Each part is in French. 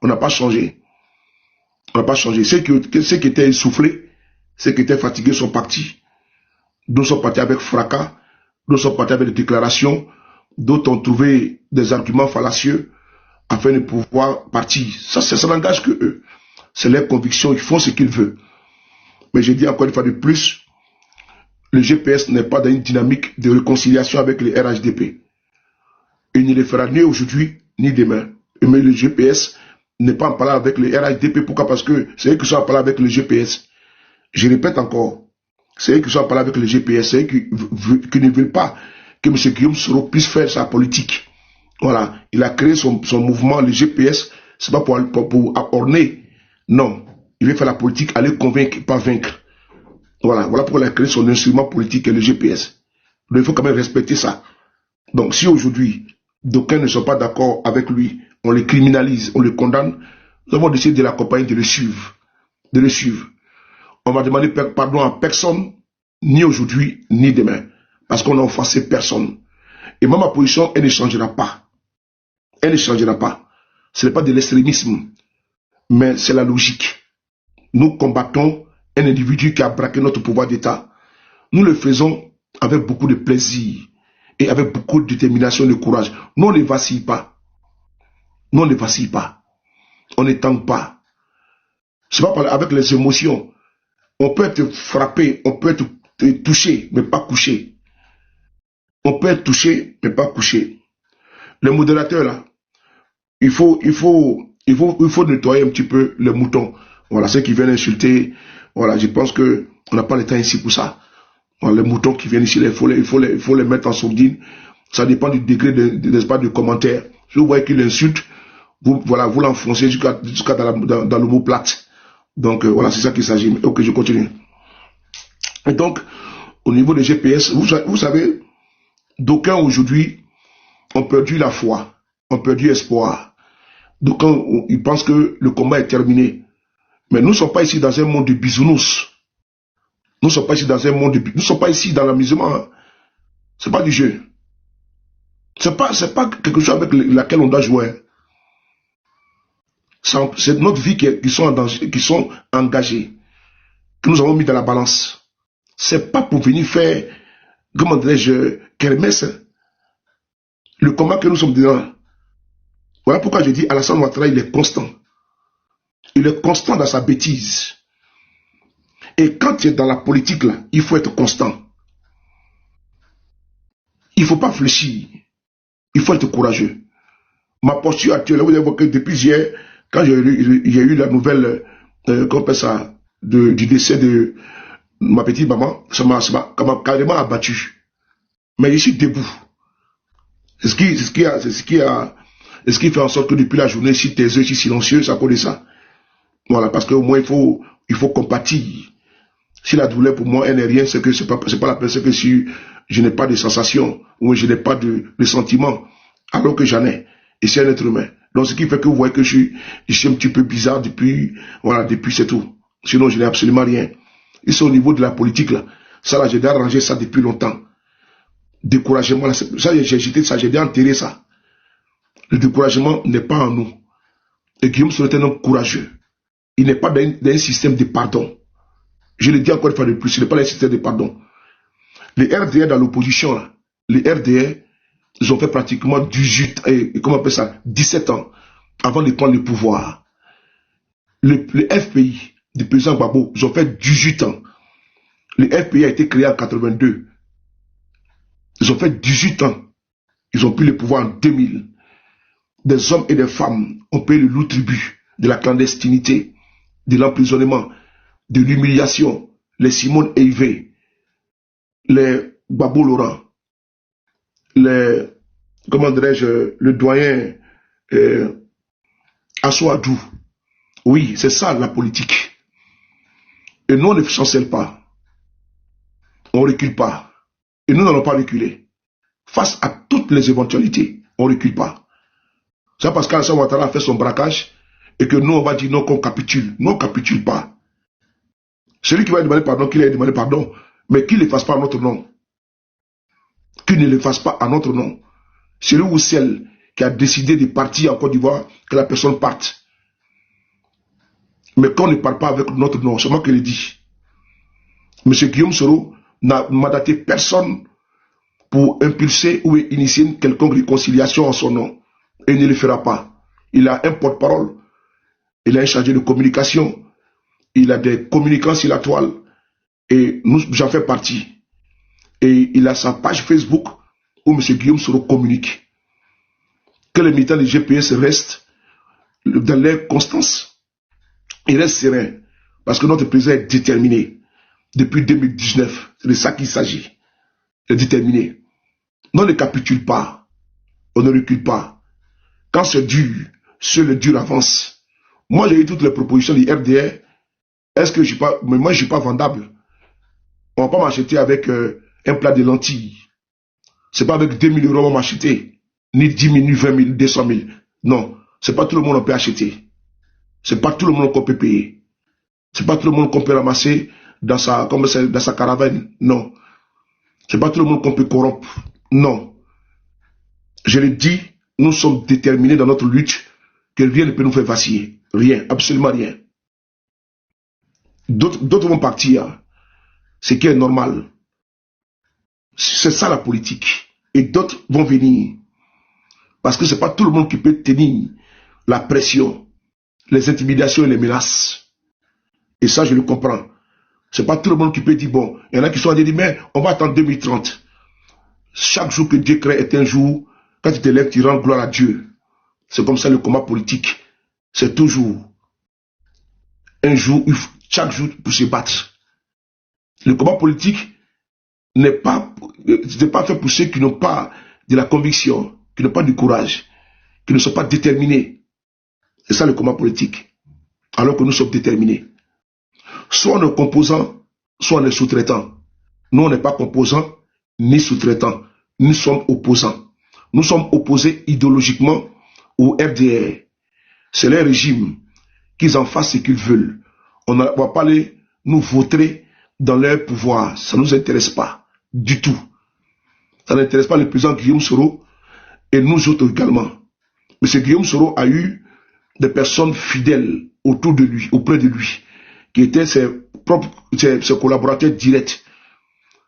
On n'a pas changé. On n'a pas changé. Ceux qui étaient essoufflés, ceux qui étaient fatigués sont partis. D'autres sont partis avec fracas. D'autres sont partis avec des déclarations. D'autres ont trouvé des arguments fallacieux afin de pouvoir partir. Ça n'engage que eux. C'est leur conviction. Ils font ce qu'ils veulent. Mais je dis encore une fois de plus, le GPS n'est pas dans une dynamique de réconciliation avec les RHDP. Il ne le fera ni aujourd'hui, ni demain. Mais le GPS n'est pas en parlant avec les RHDP. Pourquoi? Parce que c'est eux qui sont en parlant avec le GPS. Je répète encore, c'est eux qui sont en parlant avec le GPS. C'est eux qui ne veulent pas que M. Guillaume Soro puisse faire sa politique. Voilà. Il a créé son mouvement, le GPS. C'est pas pour orner. Non. Il veut faire la politique, aller convaincre, pas vaincre. Voilà pourquoi il a créé son instrument politique, le GPS. Donc il faut quand même respecter ça. Donc si aujourd'hui, d'aucuns ne sont pas d'accord avec lui, on les criminalise, on les condamne, nous avons décidé de l'accompagner, de le suivre. On va demander pardon à personne, ni aujourd'hui, ni demain. Parce qu'on n'a offensé personne. Et moi, ma position, elle ne changera pas. Elle ne changera pas. Ce n'est pas de l'extrémisme, mais c'est la logique. Nous combattons un individu qui a braqué notre pouvoir d'État. Nous le faisons avec beaucoup de plaisir et avec beaucoup de détermination et de courage. Nous, on ne vacille pas. Nous, on ne vacille pas. On ne tangue pas. C'est pas avec les émotions. On peut être frappé, on peut être touché, mais pas couché. On peut être touché, mais pas couché. Le modérateur, là, il faut nettoyer un petit peu les moutons. Voilà, ceux qui viennent insulter, voilà, je pense que on n'a pas le temps ici pour ça. Voilà, les moutons qui viennent ici, il faut les mettre en sourdine. Ça dépend du degré de commentaire. Si vous voyez qu'il insulte, vous l'enfoncez jusqu'à dans le mot plate. Donc, voilà, c'est ça qu'il s'agit. Ok, je continue. Et donc, au niveau des GPS, vous savez, d'aucuns aujourd'hui ont perdu la foi, ont perdu espoir. D'aucuns, ils pensent que le combat est terminé. Mais nous ne sommes pas ici dans un monde de bisounours. Nous ne sommes pas ici dans un monde de bisounours. Nous ne sommes pas ici dans l'amusement. Hein. Ce n'est pas du jeu. Ce n'est pas quelque chose avec laquelle on doit jouer. C'est notre vie qui sont en danger, qui sont engagées, que nous avons mis dans la balance. Ce n'est pas pour venir faire, comment dirais-je, kermesse. Le combat que nous sommes dedans. Voilà pourquoi je dis Alassane Ouattara, il est constant. Il est constant dans sa bêtise. Et quand tu es dans la politique, là, il faut être constant. Il ne faut pas fléchir. Il faut être courageux. Ma posture actuelle, vous avez vu que depuis hier, quand j'ai eu la nouvelle, qu'on appelle ça, du décès de ma petite maman, ça m'a carrément abattu. Mais je suis debout. C'est ce qui fait en sorte que depuis la journée, si tes yeux sont silencieux, ça connaît ça. Voilà, parce qu'au moins, il faut compatir. Si la douleur pour moi, elle n'est rien, c'est que c'est pas la personne que si je n'ai pas de sensation, ou je n'ai pas de sentiment, alors que j'en ai. Et c'est un être humain. Donc, ce qui fait que vous voyez que je suis un petit peu bizarre depuis c'est tout. Sinon, je n'ai absolument rien. Et c'est au niveau de la politique, là. Ça, là, j'ai déjà arrangé ça depuis longtemps. Découragement, là, ça, j'ai jeté ça, j'ai déjà enterré ça. Le découragement n'est pas en nous. Et Guillaume Soro est un homme courageux. Il n'est pas dans un système de pardon. Je le dis encore une fois de plus, il n'est pas dans un système de pardon. Les RDR dans l'opposition, là, les RDR, ils ont fait pratiquement 17 ans avant de prendre le pouvoir. Le FPI, du président Gbagbo, ils ont fait 18 ans. Le FPI a été créé en 82. Ils ont fait 18 ans. Ils ont pris le pouvoir en 2000. Des hommes et des femmes ont payé le lourd tribut de la clandestinité, de l'emprisonnement, de l'humiliation. Les Simone Eivé, les Gbagbo Laurent, comment dirais-je, le doyen Assoadou. Oui, c'est ça la politique. Et nous, on ne chancelle pas. On ne recule pas. Et nous n'allons pas reculer. Face à toutes les éventualités, on ne recule pas. C'est parce qu'Alassane Ouattara a fait son braquage et que nous, on va dire non qu'on capitule. Non, on ne capitule pas. Celui qui va demander pardon, qu'il ait demandé pardon, mais qu'il ne le fasse pas à notre nom. Qu'il ne le fasse pas à notre nom. Celui ou celle qui a décidé de partir en Côte d'Ivoire, que la personne parte. Mais quand on ne parle pas avec notre nom, c'est moi qui le dis. M. Guillaume Soro n'a mandaté personne pour impulser ou initier quelconque réconciliation en son nom. Et il ne le fera pas. Il a un porte-parole, il a un chargé de communication, il a des communicants sur la toile, et j'en fais partie. Et il a sa page Facebook où M. Guillaume Soro communique. Que les militants du GPS restent dans leur constance. Ils restent sereins. Parce que notre président est déterminé. Depuis 2019, c'est de ça qu'il s'agit. Il est déterminé. On ne capitule pas. On ne recule pas. Quand c'est dur, seul le dur avance. Moi, j'ai eu toutes les propositions du RDR. Est-ce que je suis pas... Mais moi, je ne suis pas vendable. On ne va pas m'acheter avec un plat de lentilles. Ce n'est pas avec 2 000 euros qu'on va m'acheter. Ni 10 000, ni 20 000, 200 000. Non. Ce n'est pas tout le monde qu'on peut acheter. Ce n'est pas tout le monde qu'on peut payer. Ce n'est pas tout le monde qu'on peut ramasser dans sa caravane. Non. Ce n'est pas tout le monde qu'on peut corrompre. Non. Je le dis, nous sommes déterminés dans notre lutte que rien ne peut nous faire vaciller. Rien, absolument rien. D'autres vont partir. Ce qui est normal. C'est ça la politique. Et d'autres vont venir. Parce que ce n'est pas tout le monde qui peut tenir la pression, les intimidations et les menaces. Et ça, je le comprends. Ce n'est pas tout le monde qui peut dire, bon, il y en a qui sont en train de dire, mais on va attendre 2030. Chaque jour que Dieu crée est un jour, quand tu te lèves, tu rends gloire à Dieu. C'est comme ça le combat politique. C'est toujours un jour, chaque jour pour se battre. Le combat politique n'est pas fait pour ceux qui n'ont pas de la conviction, qui n'ont pas du courage, qui ne sont pas déterminés. C'est ça le combat politique. Alors que nous sommes déterminés. Soit on est composant, soit on est sous-traitant. Nous, on n'est pas composant ni sous-traitant. Nous sommes opposants. Nous sommes opposés idéologiquement au RDR. C'est leur régime qu'ils en fassent ce qu'ils veulent. On ne va pas nous voter dans leur pouvoir. Ça ne nous intéresse pas du tout. Ça n'intéresse pas le président Guillaume Soro et nous autres également. M. Guillaume Soro a eu des personnes fidèles autour de lui, auprès de lui, qui étaient ses collaborateurs directs.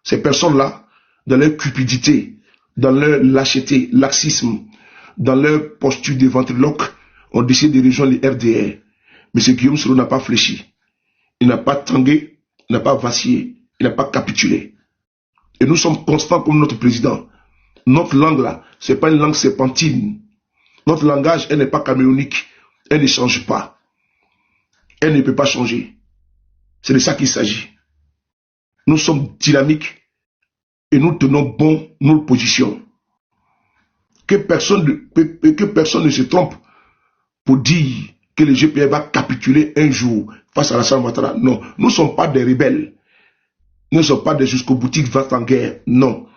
Ces personnes-là, dans leur cupidité, dans leur lâcheté, laxisme, dans leur posture de ventriloque, ont décidé de rejoindre les RDR. Mais M. Guillaume Soro n'a pas fléchi. Il n'a pas tangué, il n'a pas vacillé, il n'a pas capitulé. Et nous sommes constants comme notre président. Notre langue là, ce n'est pas une langue serpentine. Notre langage, elle n'est pas caméléonique. Elle ne change pas. Elle ne peut pas changer. C'est de ça qu'il s'agit. Nous sommes dynamiques et nous tenons bon nos positions. Que personne ne se trompe pour dire que le GPR va capituler un jour face à la Alassane Ouattara. Non, nous ne sommes pas des rebelles. Nous ne sommes pas des jusqu'au boutiques va en guerre. Non.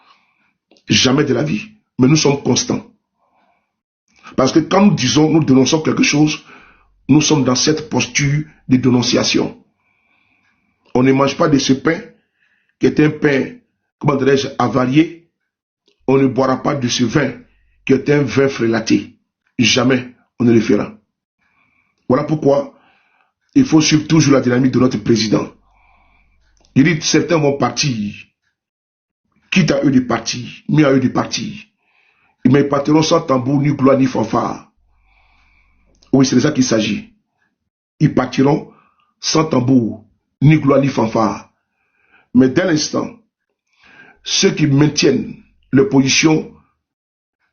Jamais de la vie. Mais nous sommes constants. Parce que quand nous disons, nous dénonçons quelque chose, nous sommes dans cette posture de dénonciation. On ne mange pas de ce pain qui est un pain, comment dirais-je, avarié. On ne boira pas de ce vin qui est un vin frélaté. Jamais on ne le fera. Voilà pourquoi il faut suivre toujours la dynamique de notre président. Il dit certains vont partir, quitte à eux de partir, mieux à eux de partir. Mais ils partiront sans tambour, ni gloire, ni fanfare. Oui, c'est de ça qu'il s'agit. Ils partiront sans tambour, ni gloire, ni fanfare. Mais dès l'instant, ceux qui maintiennent les positions,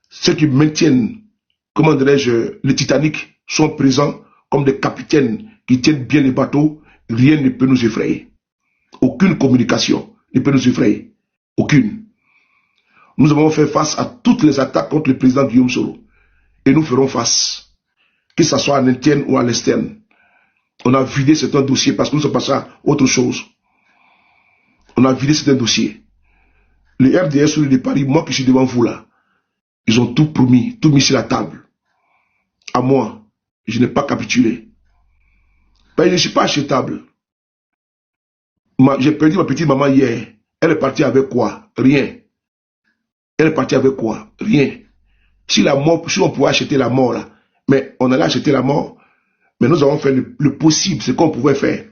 ceux qui maintiennent, comment dirais-je, le Titanic, sont présents comme des capitaines qui tiennent bien les bateaux, rien ne peut nous effrayer. Aucune communication ne peut nous effrayer. Aucune. Nous avons fait face à toutes les attaques contre le président Guillaume Soro. Et nous ferons face. Que ce soit à l'interne ou à l'externe. On a vidé certains dossiers parce que nous sommes passés à autre chose. On a vidé certains dossiers. Les RDS sur le Paris, moi qui suis devant vous là, ils ont tout promis, tout mis sur la table. À moi, je n'ai pas capitulé. Ben, je ne suis pas achetable. J'ai perdu ma petite maman hier. Elle est partie avec quoi? Rien. Elle est partie avec quoi? Rien. Si la mort, si on pouvait acheter la mort là, mais on allait acheter la mort, Mais nous avons fait le possible, ce qu'on pouvait faire.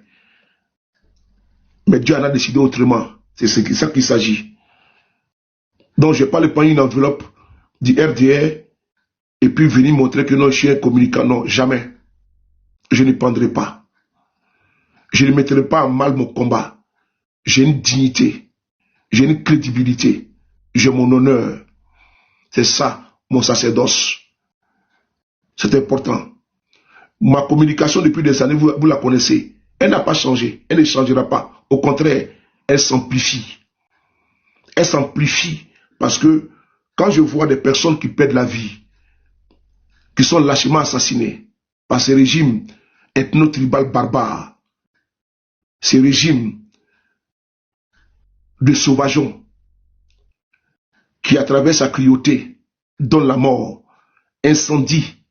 Mais Dieu en a décidé autrement. C'est ça qu'il s'agit. Donc je ne vais pas le prendre une enveloppe du RDR et puis venir montrer que non, je suis un communicant. Non, jamais. Je ne prendrai pas. Je ne mettrai pas en mal mon combat. J'ai une dignité. J'ai une crédibilité. J'ai mon honneur. C'est ça, mon sacerdoce. C'est important. Ma communication depuis des années, vous la connaissez. Elle n'a pas changé. Elle ne changera pas. Au contraire, elle s'amplifie. Elle s'amplifie parce que quand je vois des personnes qui perdent la vie, qui sont lâchement assassinées par ces régimes ethno-tribal barbares, ces régimes de sauvageons qui, à travers sa cruauté, donnent la mort, incendie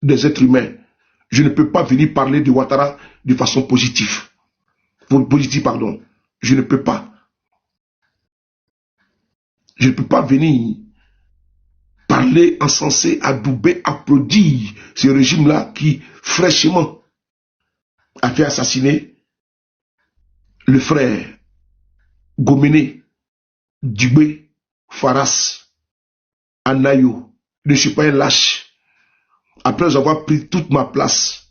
des êtres humains, je ne peux pas venir parler de Ouattara de façon positive. Pardon. Je ne peux pas. Je ne peux pas venir parler, encenser, adouber, applaudir ce régime-là qui, fraîchement, a fait assassiner le frère Goméné, Dubé, Faras, Anayo. Je ne suis pas un lâche. Après avoir pris toute ma place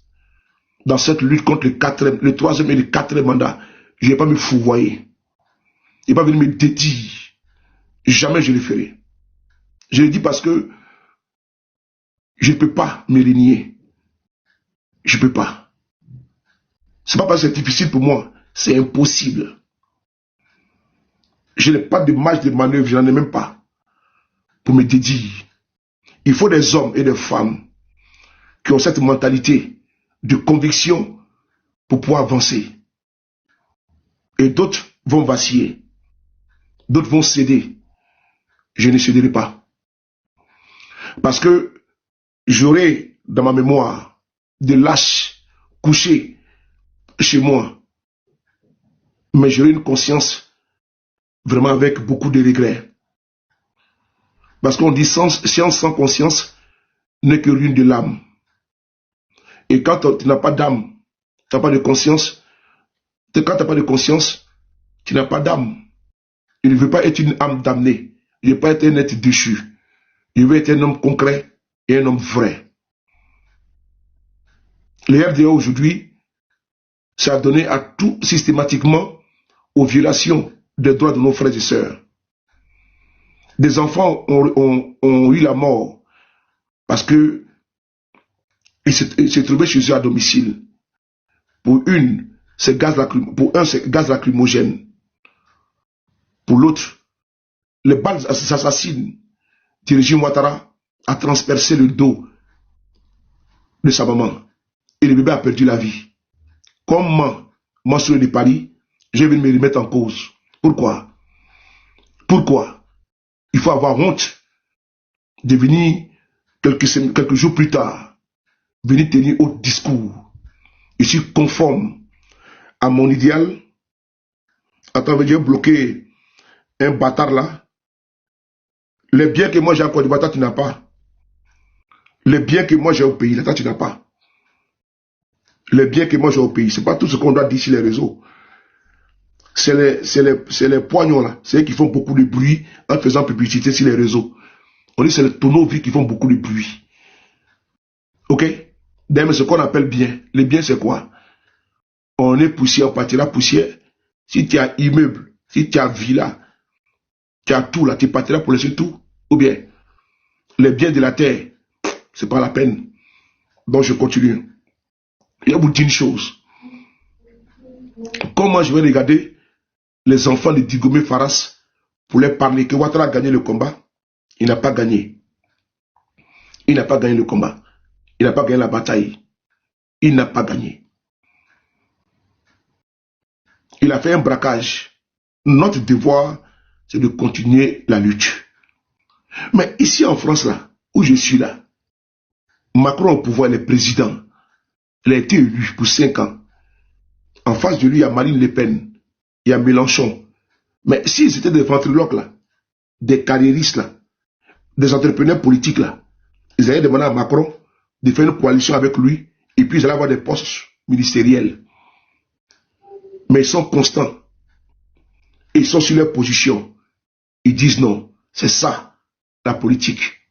dans cette lutte contre le troisième et le quatrième mandat, je ne vais pas me fouvoyer. Je ne vais pas venir me dédier. Jamais je le ferai. Je le dis parce que je ne peux pas me renier. Je ne peux pas. Ce n'est pas parce que c'est difficile pour moi. C'est impossible. Je n'ai pas de marge de manœuvre. Je n'en ai même pas. Pour me dédier. Il faut des hommes et des femmes qui ont cette mentalité de conviction pour pouvoir avancer. Et d'autres vont vaciller. D'autres vont céder. Je ne céderai pas. Parce que j'aurai dans ma mémoire des lâches couchés chez moi. Mais j'aurai une conscience vraiment avec beaucoup de regrets. Parce qu'on dit science sans conscience n'est que ruine de l'âme. Et quand tu n'as pas d'âme, tu n'as pas de conscience, quand tu n'as pas de conscience, tu n'as pas d'âme. Je ne veux pas être une âme damnée. Je ne veux pas être un être déchu. Je veux être un homme concret et un homme vrai. Le RDA aujourd'hui, ça a donné à tout systématiquement aux violations des droits de nos frères et sœurs. Des enfants ont eu la mort parce que ils se trouvaient chez eux à domicile. Pour un, c'est gaz lacrymogène. Pour l'autre, les balles assassines du régime Ouattara a transpercé le dos de sa maman. Et le bébé a perdu la vie. Comment, moi, sur de Paris, je vais me remettre en cause. Pourquoi? Pourquoi? Il faut avoir honte de venir quelques jours plus tard, venir tenir autre discours. Je suis conforme à mon idéal. Attends, je vais bloquer un bâtard là. Les biens que moi j'ai encore du bâtard, tu n'as pas. Les biens que moi j'ai au pays, là, toi, tu n'as pas. Les biens que moi j'ai au pays, c'est pas tout ce qu'on doit dire sur les réseaux. C'est les poignons là, c'est eux qui font beaucoup de bruit en faisant publicité sur les réseaux. On dit c'est les tonneaux vides qui font beaucoup de bruit. Ok? D'ailleurs, ce qu'on appelle bien. Les biens, c'est quoi? On est poussière, on partira poussière. Si tu as immeuble, si tu as villa, tu as tout là, tu partiras pour laisser tout. Ou bien, les biens de la terre, c'est pas la peine. Donc je continue. Il y a beaucoup de choses. Comment je vais regarder les enfants de Digomé Faras pour leur parler que Ouattara a gagné le combat? Il n'a pas gagné. Il n'a pas gagné le combat. Il n'a pas gagné la bataille. Il n'a pas gagné. Il a fait un braquage. Notre devoir, c'est de continuer la lutte. Mais ici en France, là, où je suis là, Macron au pouvoir, il est président. Il a été élu pour 5 ans. En face de lui, il y a Marine Le Pen. Il y a Mélenchon. Mais si c'était des ventriloques, là, des carriéristes, là, des entrepreneurs politiques, là, ils avaient demandé à Macron de faire une coalition avec lui et et puis ils allaient avoir des postes ministériels. Mais ils sont constants. Et ils sont sur leur position. Ils disent non, c'est ça, la politique.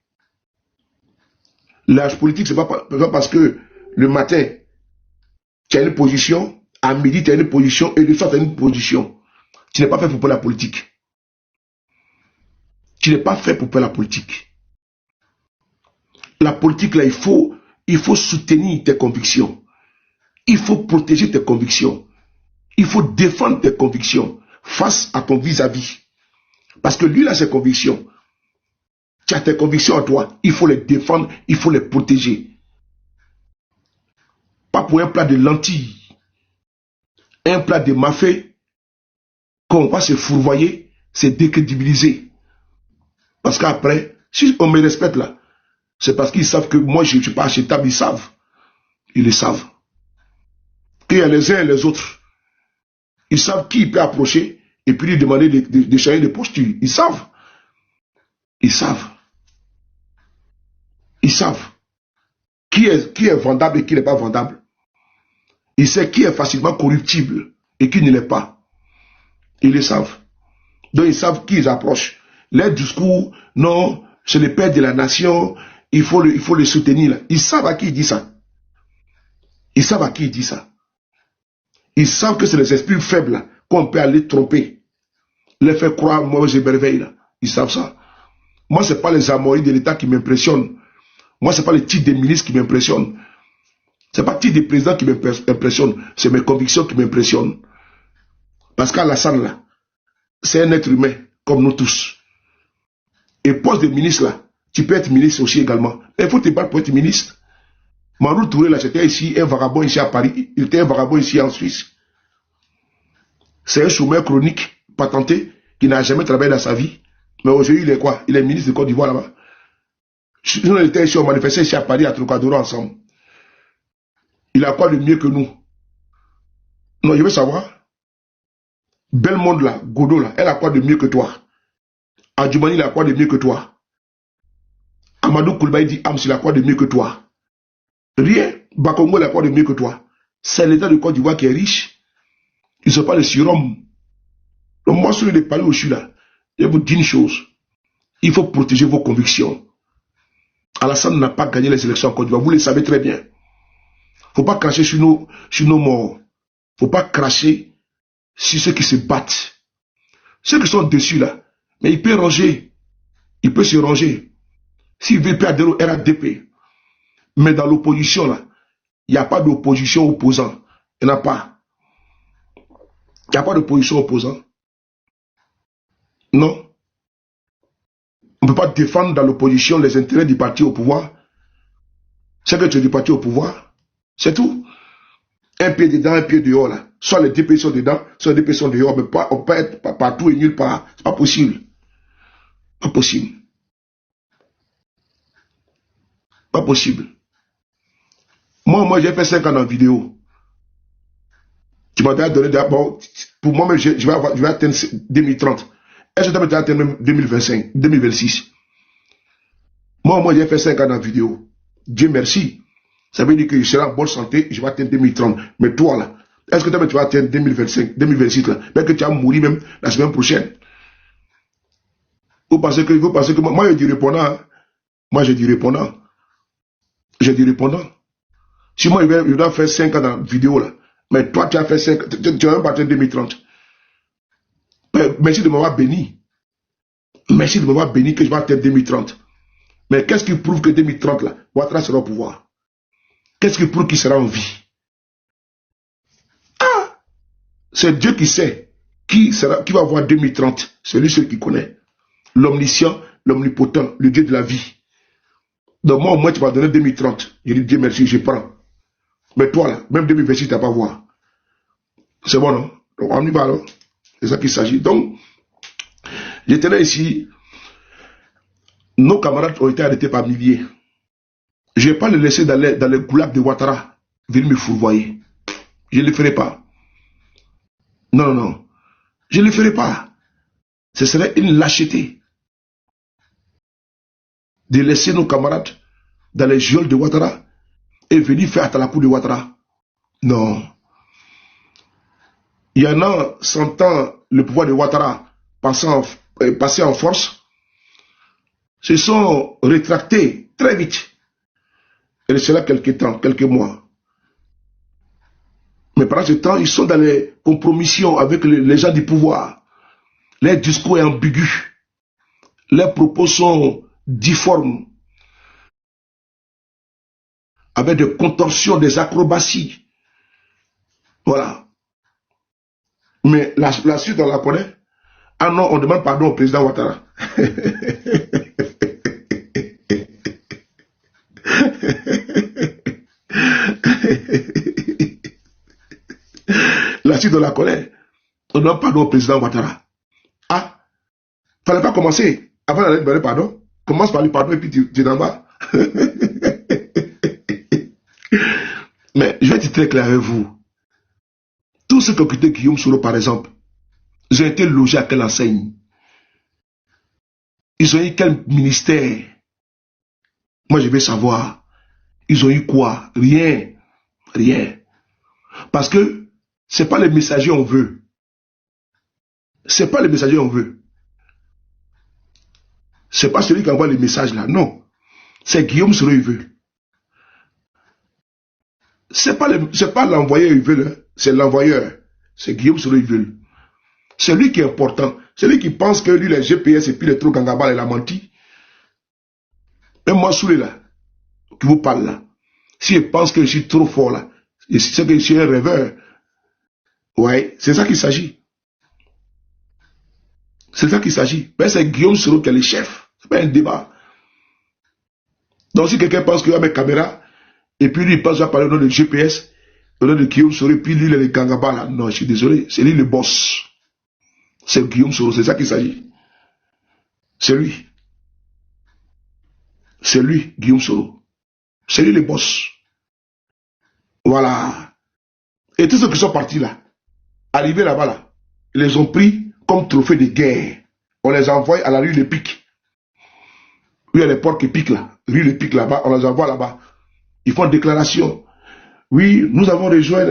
La politique, c'est pas parce que le matin, tu as une position, à midi, tu as une position, et le soir, tu as une position. Tu n'es pas fait pour faire la politique. Tu n'es pas fait pour faire la politique. La politique, là, il faut soutenir tes convictions. Il faut protéger tes convictions. Il faut défendre tes convictions face à ton vis-à-vis. Parce que lui, il a ses convictions. Tu as tes convictions en toi. Il faut les défendre, il faut les protéger. Pas pour un plat de lentilles, un plat de mafé, qu'on va se fourvoyer, c'est décrédibiliser. Parce qu'après, si on me respecte là, c'est parce qu'ils savent que moi, je ne suis pas acceptable. Ils savent. Ils le savent. Il y a les uns et les autres. Ils savent qui peut approcher et puis lui demander de changer de posture. Ils savent. Ils savent. Ils savent. Qui est vendable et qui n'est pas vendable. Ils savent qui est facilement corruptible et qui ne l'est pas. Ils le savent. Donc ils savent qui ils approchent. Les discours, non, c'est le père de la nation, il faut le soutenir. Là. Ils savent à qui il dit ça. Ils savent à qui il dit ça. Ils savent que c'est les esprits faibles qu'on peut aller tromper. Les faire croire, moi, j'ai merveille là. Ils savent ça. Moi, ce n'est pas les amoris de l'État qui m'impressionnent. Moi, ce n'est pas le titre des ministres qui m'impressionne. Ce n'est pas le titre des présidents qui m'impressionne. C'est mes convictions qui m'impressionnent. Parce qu'Alassane, là, c'est un être humain, comme nous tous. Et poste de ministre, là, tu peux être ministre aussi également. Mais il faut te battre pour être ministre. Marou Touré, là, c'était ici, un vagabond ici à Paris. Il était un vagabond ici en Suisse. C'est un chômeur chronique, patenté, qui n'a jamais travaillé dans sa vie. Mais aujourd'hui, il est quoi? Il est ministre de Côte d'Ivoire là-bas. Nous, on était ici, on manifestait ici à Paris, à Trocadéro ensemble. Il a quoi de mieux que nous? Non, je veux savoir. Belmonde là, Godot là, elle a quoi de mieux que toi? Adjoumani, il a quoi de mieux que toi? Amadou Koulibaly dit Ams, il a quoi de mieux que toi? Rien. Bakongo, il a quoi de mieux que toi? C'est l'État de Côte d'Ivoire qui est riche. Ils ne sont pas les surhommes. Donc moi, sur les palais où je suis là, je vous dis une chose. Il faut protéger vos convictions. Alassane n'a pas gagné les élections en Côte d'Ivoire. Vous le savez très bien. Il ne faut pas cracher sur nos morts. Il ne faut pas cracher sur ceux qui se battent. Ceux qui sont dessus là. Mais il peut ranger. Il peut se ranger. S'il veut perdre au RADP. Mais dans l'opposition là, il n'y a pas d'opposition opposant. Il n'y en a pas. Il n'y a pas d'opposition opposant. Non. On ne peut pas défendre dans l'opposition les intérêts du parti au pouvoir. C'est que tu es du parti au pouvoir. C'est tout. Un pied dedans, un pied dehors là. Soit les deux pieds sont dedans, soit les deux pieds sont dehors. Mais pas, on peut être partout et nulle part. C'est pas possible. Pas possible. Pas possible. Moi, j'ai fait 5 ans en vidéo. Tu m'avais donné d'abord. Pour moi, je vais atteindre 2030. Est-ce que tu vas atteindre 2025, 2026? Moi, j'ai fait 5 ans en vidéo. Dieu merci. Ça veut dire que je serai en bonne santé, je vais atteindre 2030. Mais toi, là, est-ce que tu vas atteindre 2025, 2026, là? Même que tu vas mourir même la semaine prochaine. Vous pensez que moi, je dis répondant. Hein? Moi, je dis répondant. Je dis répondant. Si moi, je dois faire 5 ans dans la vidéo, là, mais toi, tu as fait 5 ans, tu vas même pas atteindre 2030. Merci de m'avoir béni. Merci de m'avoir béni que je vais atteindre 2030. Mais qu'est-ce qui prouve que 2030, là, Ouattara sera au pouvoir? Qu'est-ce qui prouve qu'il sera en vie? Ah! C'est Dieu qui sait qui va avoir 2030. C'est lui seul qui connaît. L'omniscient, l'omnipotent, le Dieu de la vie. Donc moi, au moins, tu vas donner 2030. Je dis Dieu merci, je prends. Mais toi, là, même 2026, tu n'as pas voir. C'est bon, non? Donc on y va, alors. C'est ça qu'il s'agit. Donc, j'étais ici. Nos camarades ont été arrêtés par milliers. Je ne vais pas les laisser dans les goulags de Ouattara venir me fourvoyer. Je ne le ferai pas. Non, non, non. Je ne le ferai pas. Ce serait une lâcheté de laisser nos camarades dans les geôles de Ouattara et venir faire Atalakou de Ouattara. Non. Il y en a, sentant le pouvoir de Ouattara passer en force, se sont rétractés très vite. Et c'est là quelques temps, quelques mois. Mais pendant ce temps, ils sont dans les compromissions avec les gens du pouvoir. Leur discours est ambigu. Leurs propos sont difformes. Avec des contorsions, des acrobaties. Voilà. Mais la suite, on la connaît. Ah non, on demande pardon au président Ouattara. La suite, on la connaît. On demande pardon au président Ouattara. Ah, fallait pas commencer avant d'aller demander pardon. Commence par lui pardon et puis tu es en bas. Mais je vais être très clair avec vous. Tous ceux qui ont quitté Guillaume Soro, par exemple, ils ont été logés à quelle enseigne? Ils ont eu quel ministère? Moi, je veux savoir. Ils ont eu quoi? Rien. Rien. Parce que c'est pas les messagers on veut. C'est pas les messagers on veut. C'est pas celui qui envoie les messages là. Non. C'est Guillaume Soro il veut. C'est pas l'envoyeur il veut. C'est l'envoyeur. C'est Guillaume Soro il veut. C'est lui qui est important. C'est lui qui pense que lui, les GPS et puis les trucs Gangabal, il a menti. Même moi, Soulé là, qui vous parle là, si je pense que je suis trop fort là, c'est que je suis un rêveur. Ouais, c'est ça qu'il s'agit. C'est ça qu'il s'agit. Ben, c'est Guillaume Soro qui est le chef. C'est pas un débat. Donc, si quelqu'un pense qu'il y a mes caméras, et puis lui, il pense à parler au nom de GPS, au nom de Guillaume Soro, et puis lui, il est le Gangabal là. Non, je suis désolé. C'est lui le boss. C'est Guillaume Soro, c'est ça qu'il s'agit. C'est lui. C'est lui, Guillaume Soro. C'est lui le boss. Voilà. Et tous ceux qui sont partis là, arrivés là-bas là, ils les ont pris comme trophée de guerre. On les envoie à la rue Les Pics. Oui, il y a les porcs qui piquent là. Rue Les Pics là-bas, on les envoie là-bas. Ils font une déclaration. Oui, nous avons rejoint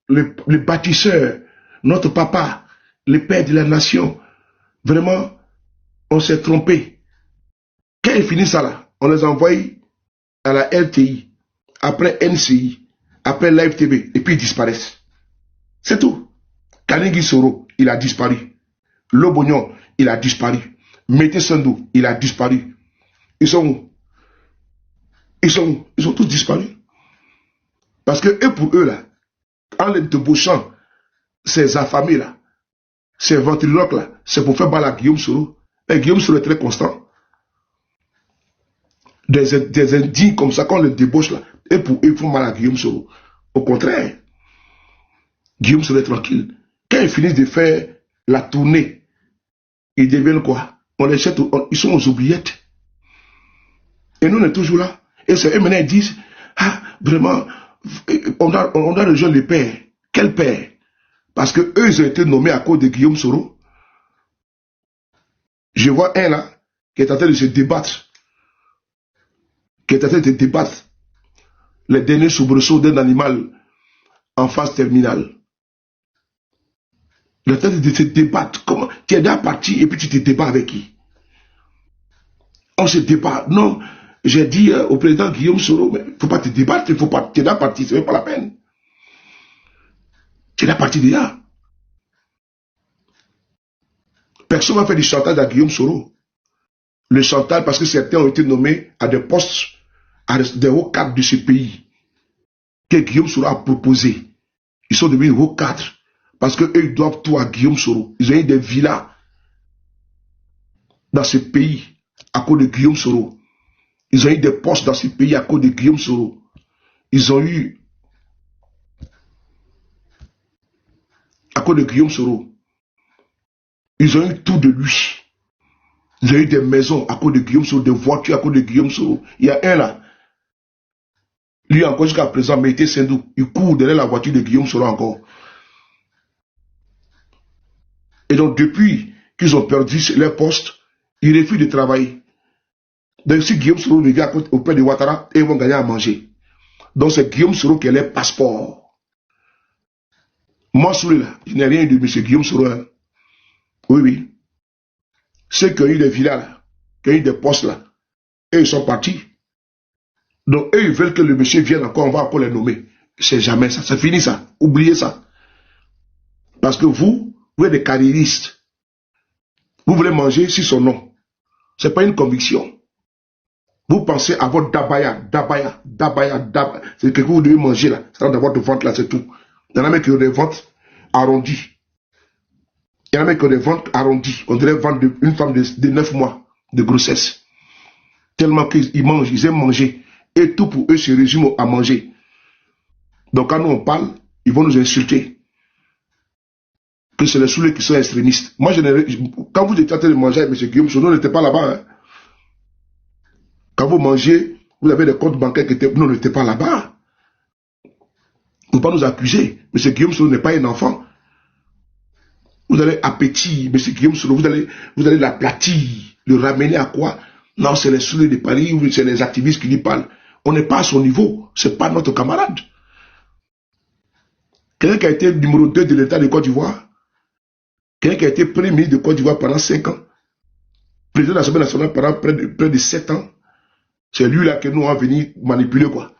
le bâtisseur, notre papa, le père de la nation. Vraiment, on s'est trompé. Quand ils finissent ça là, on les envoie à la LTI, après NCI, après Live TV, et puis ils disparaissent. C'est tout. Kaningui Soro, il a disparu. Lobognon, il a disparu. Mété Sandou, il a disparu. Ils sont où? Ils ont tous disparu. Parce que eux, pour eux, là, en les débauchant, ces affamés, là, ces ventriloques, là, c'est pour faire mal à Guillaume Soro. Et Guillaume Soro est très constant. Des indignes comme ça, quand on les débauche, là, et pour eux, ils font mal à Guillaume Soro. Au contraire, Guillaume Soro est tranquille. Quand ils finissent de faire la tournée, ils deviennent quoi? On les jette, ils sont aux oubliettes. Et nous, on est toujours là. Et c'est eux maintenant, ils disent, ah, vraiment, on a rejoint le père. Quel père? Parce que eux, ils ont été nommés à cause de Guillaume Soro. Je vois un là, qui est en train de se débattre. Qui est en train de débattre les derniers soubresauts d'un animal en phase terminale. Il est en train de se débattre. Comment? Tu es déjà parti et puis tu te débats avec qui? On se débat. Non, j'ai dit au président Guillaume Soro, mais il ne faut pas te débattre, il faut pas. Tu es déjà parti, ce n'est pas la peine. Tu es déjà parti déjà. Personne n'a fait du chantage à Guillaume Soro. Le chantage parce que certains ont été nommés à des postes, à des hauts cadres de ce pays, que Guillaume Soro a proposé. Ils sont devenus hauts cadres parce qu'eux, ils doivent tout à Guillaume Soro. Ils ont eu des villas dans ce pays à cause de Guillaume Soro. Ils ont eu des postes dans ce pays à cause de Guillaume Soro. Ils ont eu, à cause de Guillaume Soro, ils ont eu tout de lui. Ils ont eu des maisons à cause de Guillaume Soro, des voitures à cause de Guillaume Soro. Il y a un là, lui encore jusqu'à présent, Mété Sendou, il court derrière la voiture de Guillaume Soro encore. Et donc depuis qu'ils ont perdu leur poste, ils refusent de travailler. Donc si Guillaume Soro revient auprès de Ouattara, ils vont gagner à manger. Donc c'est Guillaume Soro qui est le passeport. Moi, Soulé, là, je n'ai rien eu de M. Guillaume Soro. Hein. Oui, oui. Ceux qui ont eu des villas, là, qui ont eu des postes, là, et ils sont partis. Donc, eux, ils veulent que le monsieur vienne encore, on va encore les nommer. C'est jamais ça. C'est fini ça. Oubliez ça. Parce que vous êtes des carriéristes. Vous voulez manger sur son nom. Ce n'est pas une conviction. Vous pensez avoir dabaya. C'est que vous devez manger là. C'est d'avoir de ventre là, c'est tout. Il y en a même qui ont des ventres arrondis. Il y en a même qui ont des ventres arrondis. On dirait vendre une femme de 9 mois de grossesse. Tellement qu'ils mangent, ils aiment manger. Et tout pour eux se résume à manger. Donc quand nous on parle, ils vont nous insulter. Que c'est les Soulés qui sont extrémistes. Moi, quand vous étiez en train de manger avec M. Guillaume Soro, n'était pas là-bas. Hein. Quand vous mangez, vous avez des comptes bancaires qui étaient... Nous, on n'était pas là-bas. Vous ne pouvez pas nous accuser. M. Guillaume Soro n'est pas un enfant. Vous allez appétit, M. Guillaume Soro, vous allez l'aplatir, le ramener à quoi? Non, c'est les Soulés de Paris, ou c'est les activistes qui lui parlent. On n'est pas à son niveau. Ce n'est pas notre camarade. Quelqu'un qui a été numéro 2 de l'État de Côte d'Ivoire, quelqu'un qui a été premier ministre de Côte d'Ivoire pendant 5 ans, président de l'Assemblée nationale pendant près de 7 ans, c'est lui-là que nous avons venu manipuler, quoi.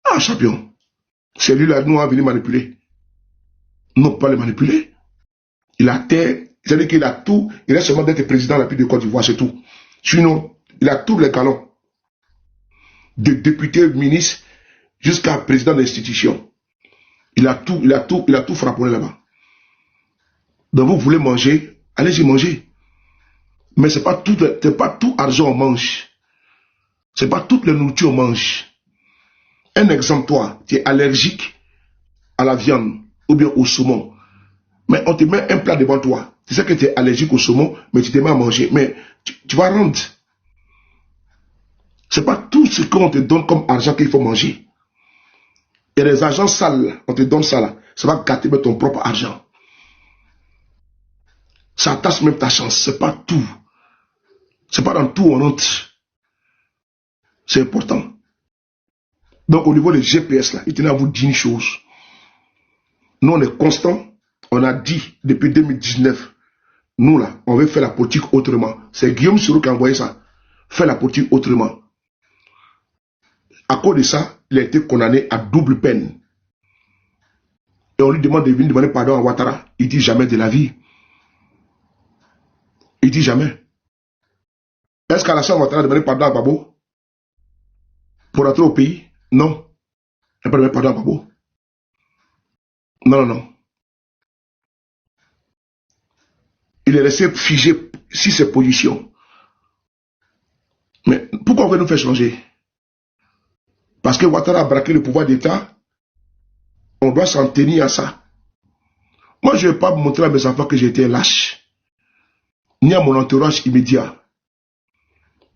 Ah, champion. C'est lui-là que nous avons venu manipuler. Nous ne pas le manipuler. Il a terre, c'est-à-dire qu'il a tout, il reste seulement d'être président de la République de Côte d'Ivoire, c'est tout. Sinon, il a tous les galons. De député, ministre, jusqu'à président d'institution. Il a tout frappé là-bas. Donc vous voulez manger, allez-y manger. Mais ce n'est pas tout argent on mange. Ce n'est pas toute la nourriture on mange. Un exemple, toi, tu es allergique à la viande ou bien au saumon. Mais on te met un plat devant toi. Tu sais que tu es allergique au saumon, mais tu te mets à manger. Mais tu vas rendre. Ce n'est pas tout ce qu'on te donne comme argent qu'il faut manger. Il y a des argents sales, on te donne ça là. Ça va gâter ton propre argent. Ça attache même ta chance. Ce n'est pas tout. Ce n'est pas dans tout on entre. C'est important. Donc au niveau des GPS là, il tenait à vous dire une chose. Nous on est constant. On a dit depuis 2019. Nous là, on veut faire la politique autrement. C'est Guillaume Soro qui a envoyé ça. Faire la politique autrement. À cause de ça, il a été condamné à double peine. Et on lui demande de venir demander pardon à Ouattara. Il dit jamais de la vie. Il dit jamais. Est-ce qu'Alassane Ouattara a demandé pardon à Babo pour rentrer au pays? Non. Il n'a pas demandé pardon à Babo. Non. Il est resté figé sur ses positions. Mais pourquoi on veut nous faire changer? Parce que Ouattara a braqué le pouvoir d'État. On doit s'en tenir à ça. Moi, je ne vais pas montrer à mes enfants que j'ai été lâche. Ni à mon entourage immédiat.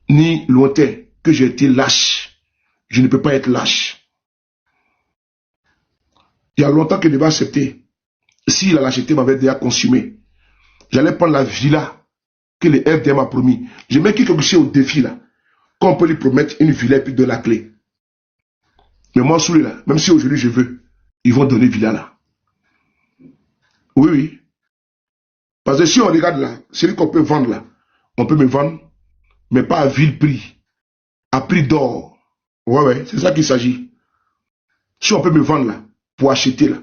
Ni lointain que j'ai été lâche. Je ne peux pas être lâche. Il y a longtemps que je devais accepter. Si la lâcheté m'avait déjà consumé, j'allais prendre la villa que le FDM m'a promis. Je mets quelque chose au défi là. Qu'on peut lui promettre une villa et puis de la clé. Mais moi, Soulé là, même si aujourd'hui je veux, ils vont donner villa là. Oui. Parce que si on regarde là, celui qu'on peut vendre là, on peut me vendre, mais pas à vil prix. À prix d'or. Ouais, c'est ça qu'il s'agit. Si on peut me vendre là, pour acheter là,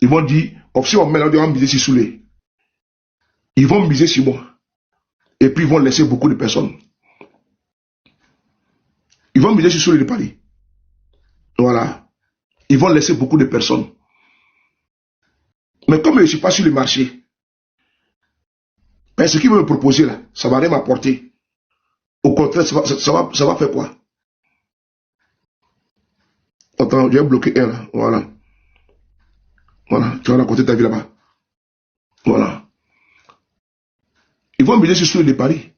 ils vont dire, si on met là, on va miser sur Soulé. Ils vont miser sur moi. Et puis ils vont laisser beaucoup de personnes. Ils vont miser sur Soulé de Paris. Voilà. Ils vont laisser beaucoup de personnes. Mais comme je ne suis pas sur le marché, ben ce qu'ils vont me proposer là, ça ne va rien m'apporter. Au contraire, ça va faire quoi? Attends, je vais bloquer un là. Voilà. Tu vas raconter ta vie là-bas. Voilà. Ils vont miser sur Soulé de Paris.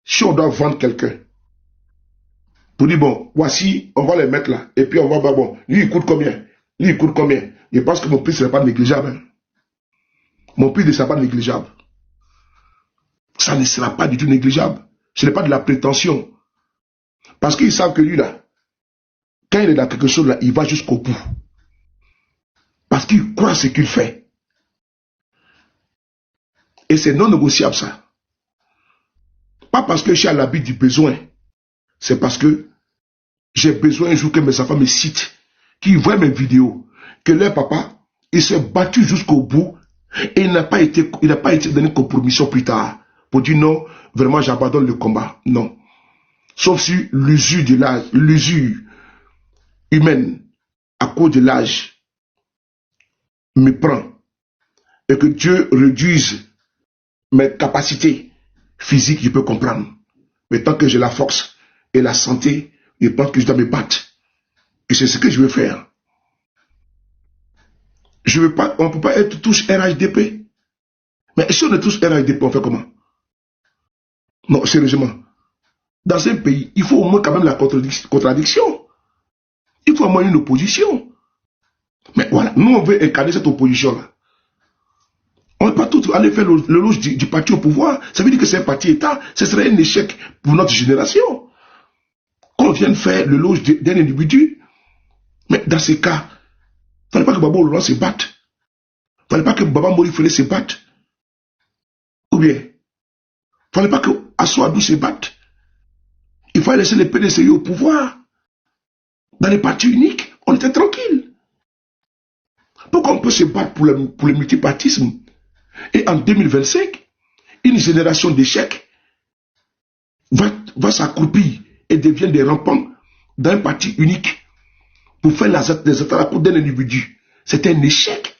Si on doit vendre quelqu'un, pour dire, bon, voici, on va les mettre là. Et puis on va voir, bon, lui il coûte combien? Lui il coûte combien? Je pense que mon prix ne sera pas négligeable. Hein. Mon prix ne sera pas négligeable. Ça ne sera pas du tout négligeable. Ce n'est pas de la prétention. Parce qu'ils savent que lui là, quand il est dans quelque chose là, il va jusqu'au bout. Parce qu'il croit ce qu'il fait. Et c'est non négociable ça. Pas parce que j'ai à l'habit du besoin. C'est parce que j'ai besoin un jour que mes enfants me citent, qu'ils voient mes vidéos, que leur papa, il s'est battu jusqu'au bout et il n'a pas été donné compromission plus tard pour dire non, vraiment j'abandonne le combat. Non. Sauf si l'usure de l'âge, l'usure humaine à cause de l'âge me prend et que Dieu réduise mes capacités physiques, je peux comprendre. Mais tant que j'ai la force et la santé, je pense que je dois me battre. Et c'est ce que je veux faire. Je veux pas, on ne peut pas être tous RHDP. Mais si on est tous RHDP, on fait comment? Non, sérieusement. Dans un pays, il faut au moins quand même la contradiction. Il faut au moins une opposition. Mais voilà, nous on veut incarner cette opposition-là. On ne peut pas tout aller faire le loge du parti au pouvoir. Ça veut dire que c'est un parti-État. Ce serait un échec pour notre génération. Qu'on vienne faire le loge d'un individu. Mais dans ces cas, il ne fallait pas que Baba Olola se batte. Il ne fallait pas que Baba Morifele se batte. Ou bien, il ne fallait pas que Assoadou se batte. Il fallait laisser les PDCI au pouvoir. Dans les partis uniques, on était tranquille. Pourquoi on peut se battre pour le multipartisme? Et en 2025, une génération d'échecs va s'accroupir et devient des rampants dans un parti unique pour faire des attaques à coup d'un individu. C'est un échec.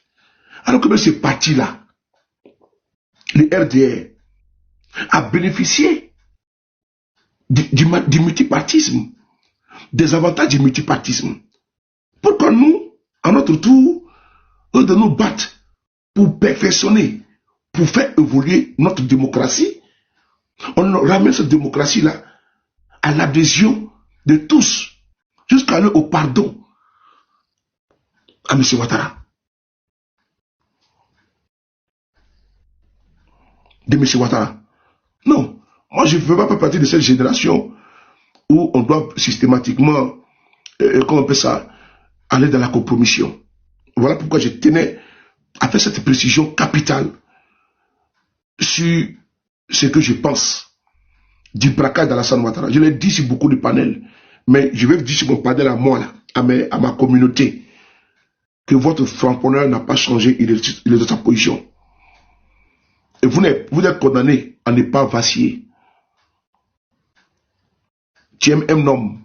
Alors que même ce parti-là, le RDR, a bénéficié du multipartisme, des avantages du multipartisme. Pourquoi nous, à notre tour, eux de nous battre pour perfectionner, pour faire évoluer notre démocratie, on ramène cette démocratie-là à l'adhésion de tous, jusqu'à aller au pardon à M. Ouattara. De M. Ouattara. Non, moi je ne veux pas faire partie de cette génération où on doit systématiquement, comment on appelle ça, aller dans la compromission. Voilà pourquoi je tenais à faire cette précision capitale sur ce que je pense du braquage d'Alassane Ouattara. Je l'ai dit sur beaucoup de panels, mais je vais dire sur mon panel à moi, là, à ma communauté, que votre frapponneur n'a pas changé, il est de sa position. Et vous êtes condamné à ne pas vaciller. Tu aimes un homme,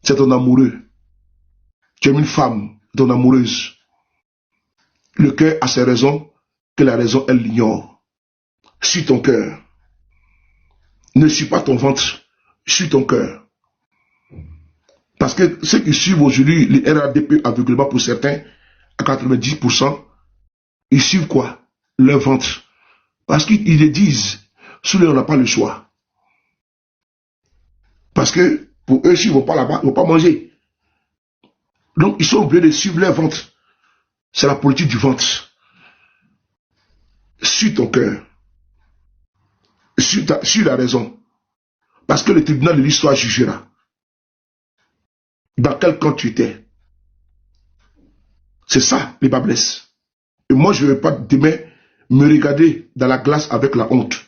c'est ton amoureux. Tu aimes une femme, ton amoureuse. Le cœur a ses raisons, que la raison, elle l'ignore. Suis ton cœur. Ne suis pas ton ventre, suis ton cœur. Parce que ceux qui suivent aujourd'hui les RADP aveuglement pour certains, à 90%, ils suivent quoi? Leur ventre. Parce qu'ils le disent, sous on n'a pas le choix. Parce que pour eux, s'ils ne vont pas là-bas, ils ne vont pas manger. Donc ils sont obligés de suivre leur ventre. C'est la politique du ventre. Suis ton cœur. Suis la raison. Parce que le tribunal de l'histoire jugera. Dans quel camp tu étais. C'est ça, les bablesses. Et moi, je ne vais pas demain me regarder dans la glace avec la honte.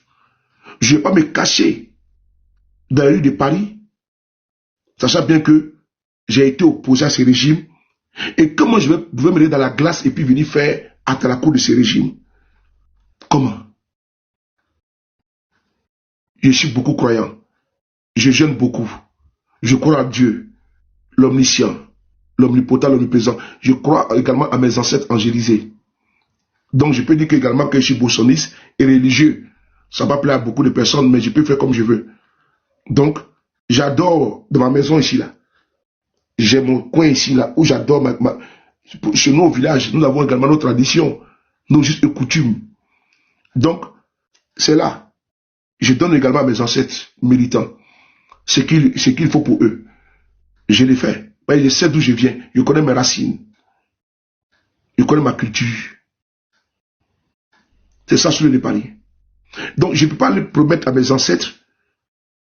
Je ne vais pas me cacher dans la rue de Paris, sachant bien que j'ai été opposé à ce régime. Et comment je vais me regarder dans la glace et puis venir faire à la cour de ce régime? Comment? Je suis beaucoup croyant. Je jeûne beaucoup. Je crois à Dieu, l'omniscient, l'omnipotent, l'omniprésent. Je crois également à mes ancêtres angélisés. Donc je peux dire également que je suis bolsoniste et religieux. Ça va plaire à beaucoup de personnes, mais je peux faire comme je veux. Donc, j'adore dans ma maison ici, là. J'ai mon coin ici, là, où j'adore chez nous au village, nous avons également nos traditions, nos us et coutumes. Donc, c'est là. Je donne également à mes ancêtres militants ce qu'il faut pour eux. Je l'ai fait. Je sais d'où je viens. Je connais mes racines. Je connais ma culture. C'est ça sur les paris. Donc, je ne peux pas le promettre à mes ancêtres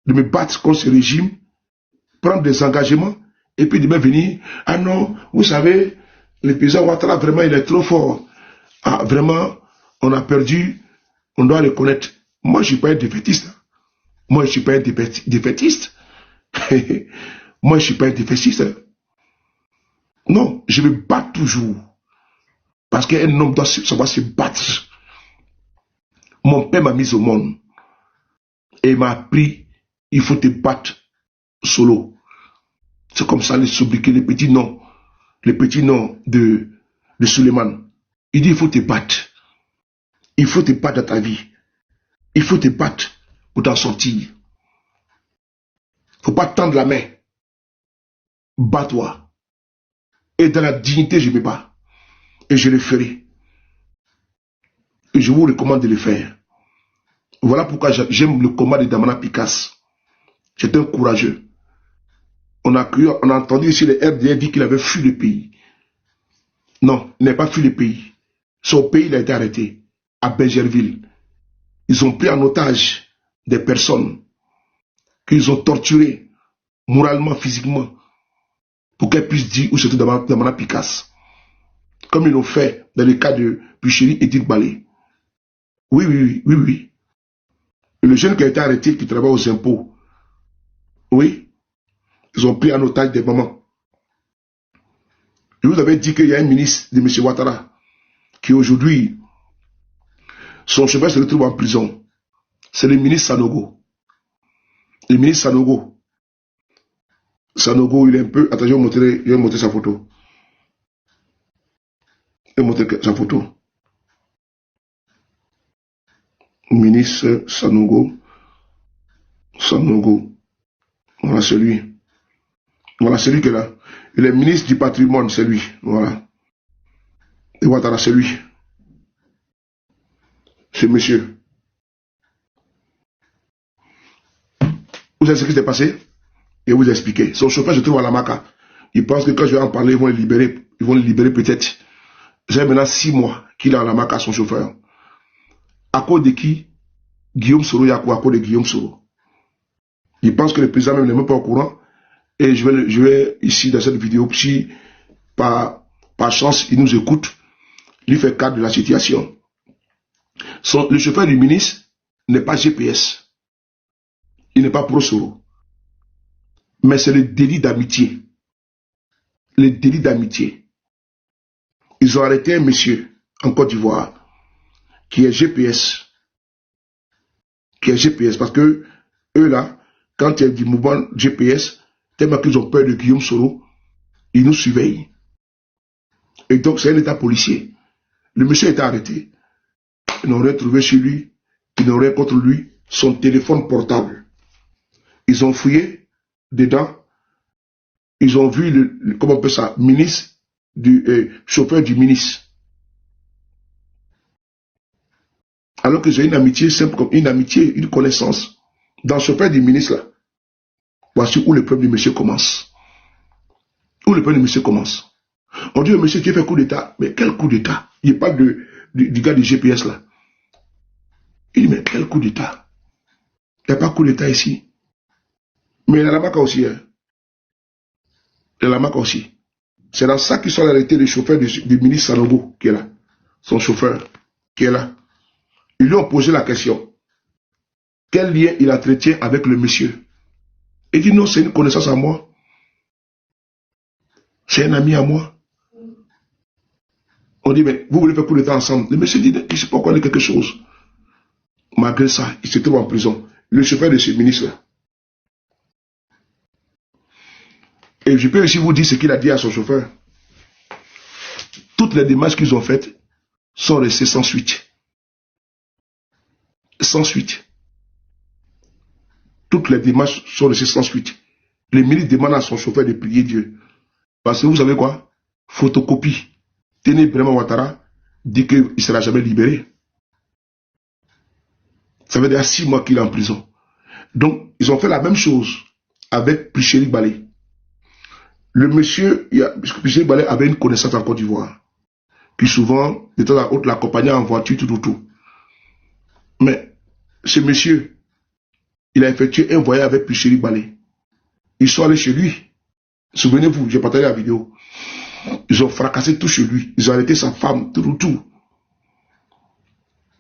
de me battre contre ce régime, prendre des engagements Et puis demain venir, ah non, vous savez, le président Ouattara, vraiment, il est trop fort. Ah, vraiment, on a perdu, on doit reconnaître. Moi, je ne suis pas un défaitiste. Moi, je ne suis pas un défaitiste. Moi, je ne suis pas un défaitiste. Non, je me bats toujours. Parce qu'un homme doit savoir se battre. Mon père m'a mis au monde. Et il m'a appris, il faut te battre solo. C'est comme ça les sobriquets, les petits noms de Suleiman. Il dit, il faut te battre. Il faut te battre dans ta vie. Il faut te battre pour t'en sortir. Il ne faut pas tendre la main. Bats-toi. Et dans la dignité, je me bats. Et je le ferai. Et je vous recommande de le faire. Voilà pourquoi j'aime le combat de Damana Picasse. C'est un courageux. On a entendu ici les RDR dire qu'il avait fui le pays. Non, il n'a pas fui le pays. Son pays, il a été arrêté à Bergerville. Ils ont pris en otage des personnes qu'ils ont torturées moralement, physiquement, pour qu'elles puissent dire où c'était Damana Picasse. Comme ils l'ont fait dans le cas de Puchéry et Edith Balé. Oui. Et le jeune qui a été arrêté, qui travaille aux impôts, oui, ils ont pris en otage des mamans. Je vous avais dit qu'il y a un ministre de M. Ouattara qui aujourd'hui, son chauffeur se retrouve en prison. C'est le ministre Sanogo. Le ministre Sanogo. Sanogo, il est un peu... Attends, je vais montrer sa photo. Je vais montrer sa photo. Ministre Sanogo. Sanogo. Voilà, c'est lui. Voilà, c'est lui qui est là. Il est ministre du patrimoine, c'est lui. Voilà. Et Ouattara, c'est lui. C'est monsieur. Vous savez ce qui s'est passé? Et vous expliquer. Son chauffeur se trouve à la Maca. Il pense que quand je vais en parler, ils vont le libérer. Ils vont le libérer peut-être. J'ai maintenant 6 mois qu'il est à la Maca, son chauffeur. À cause de qui? Guillaume Soro, à cause de Guillaume Soro. Il pense que le président même n'est même pas au courant. Et je vais ici, dans cette vidéo, si par chance, il nous écoute, il fait cas de la situation. Le chauffeur du ministre n'est pas GPS. Il n'est pas pro-Soro. Mais c'est le délit d'amitié. Le délit d'amitié. Ils ont arrêté un monsieur en Côte d'Ivoire qui est GPS. Qui est GPS. Parce que eux là, quand il y a du mouvement GPS, tellement qu'ils ont peur de Guillaume Soro, ils nous surveillent. Et donc c'est un état policier. Le monsieur est arrêté. Ils n'ont rien trouvé chez lui. Ils n'ont rien contre lui. Son téléphone portable. Ils ont fouillé dedans. Ils ont vu comment on appelle ça, ministre, chauffeur du ministre. Alors que j'ai une amitié simple comme une amitié, une connaissance. Dans le chauffeur du ministre là, voici où le problème du monsieur commence. Où le problème du monsieur commence. On dit au monsieur qui a fait coup d'état. Mais quel coup d'état? Il parle du gars du GPS là. Il dit mais quel coup d'état? Il n'y a pas de coup d'état ici. Mais il y a la Maca aussi. Hein. Il y a la Maca aussi. C'est dans ça qu'ils sont arrêtés le chauffeur du ministre Sanogo qui est là. Son chauffeur qui est là. Ils lui ont posé la question. Quel lien il entretient avec le monsieur? Il dit non, c'est une connaissance à moi. C'est un ami à moi. On dit, mais vous voulez faire coup d'état ensemble? Le monsieur dit, il ne sait pas quoi dire quelque chose. Malgré ça, il se trouve en prison. Le chauffeur de ce ministre-là. Et je peux aussi vous dire ce qu'il a dit à son chauffeur. Toutes les démarches qu'ils ont faites sont restées sans suite. Sans suite. Toutes les démarches sont restées sans suite. Le ministre demande à son chauffeur de prier Dieu. Parce que vous savez quoi? Photocopie. Tenez vraiment Ouattara dit qu'il ne sera jamais libéré. Ça veut dire 6 mois qu'il est en prison. Donc, ils ont fait la même chose avec Puchéry Balé. Le monsieur, Puchéry Balé avait une connaissance en Côte d'Ivoire, qui souvent, de temps à autre, l'accompagnait en voiture, tout. Mais, ce monsieur, il a effectué un voyage avec Puchéry Balé. Ils sont allés chez lui. Souvenez-vous, j'ai partagé la vidéo. Ils ont fracassé tout chez lui. Ils ont arrêté sa femme, tout.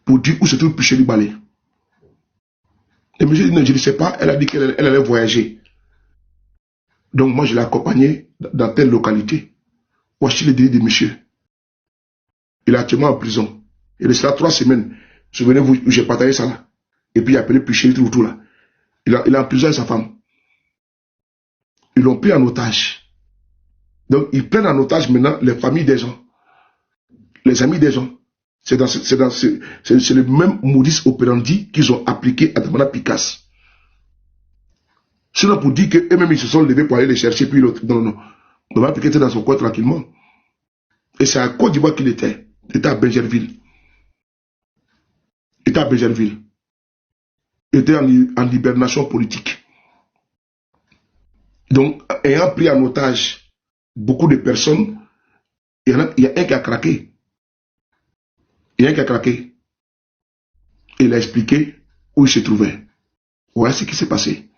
Pour dire où se trouve Piché Balé. Et monsieur dit non, je ne sais pas. Elle a dit qu'elle allait voyager. Donc moi, je l'ai accompagné dans telle localité. Voici le délit de monsieur. Il est actuellement en prison. Il restera 3 semaines. Souvenez-vous, j'ai partagé ça là. Et puis il a appelé Piché tout là. Il est en prison avec sa femme. Ils l'ont pris en otage. Donc ils prennent en otage maintenant les familles des gens. Les amis des gens. C'est le même modus operandi qu'ils ont appliqué à Damana Picasse. Sinon pour dire qu'eux-mêmes ils se sont levés pour aller les chercher, puis l'autre. Non. Damana Picasse était dans son coin tranquillement. Et c'est à Côte d'Ivoire qu'il était. Il était à Benjerville. Il était en hibernation politique. Donc, ayant pris en otage beaucoup de personnes, il y a un qui a craqué. Il a expliqué où il se trouvait. Voilà ce qui s'est passé.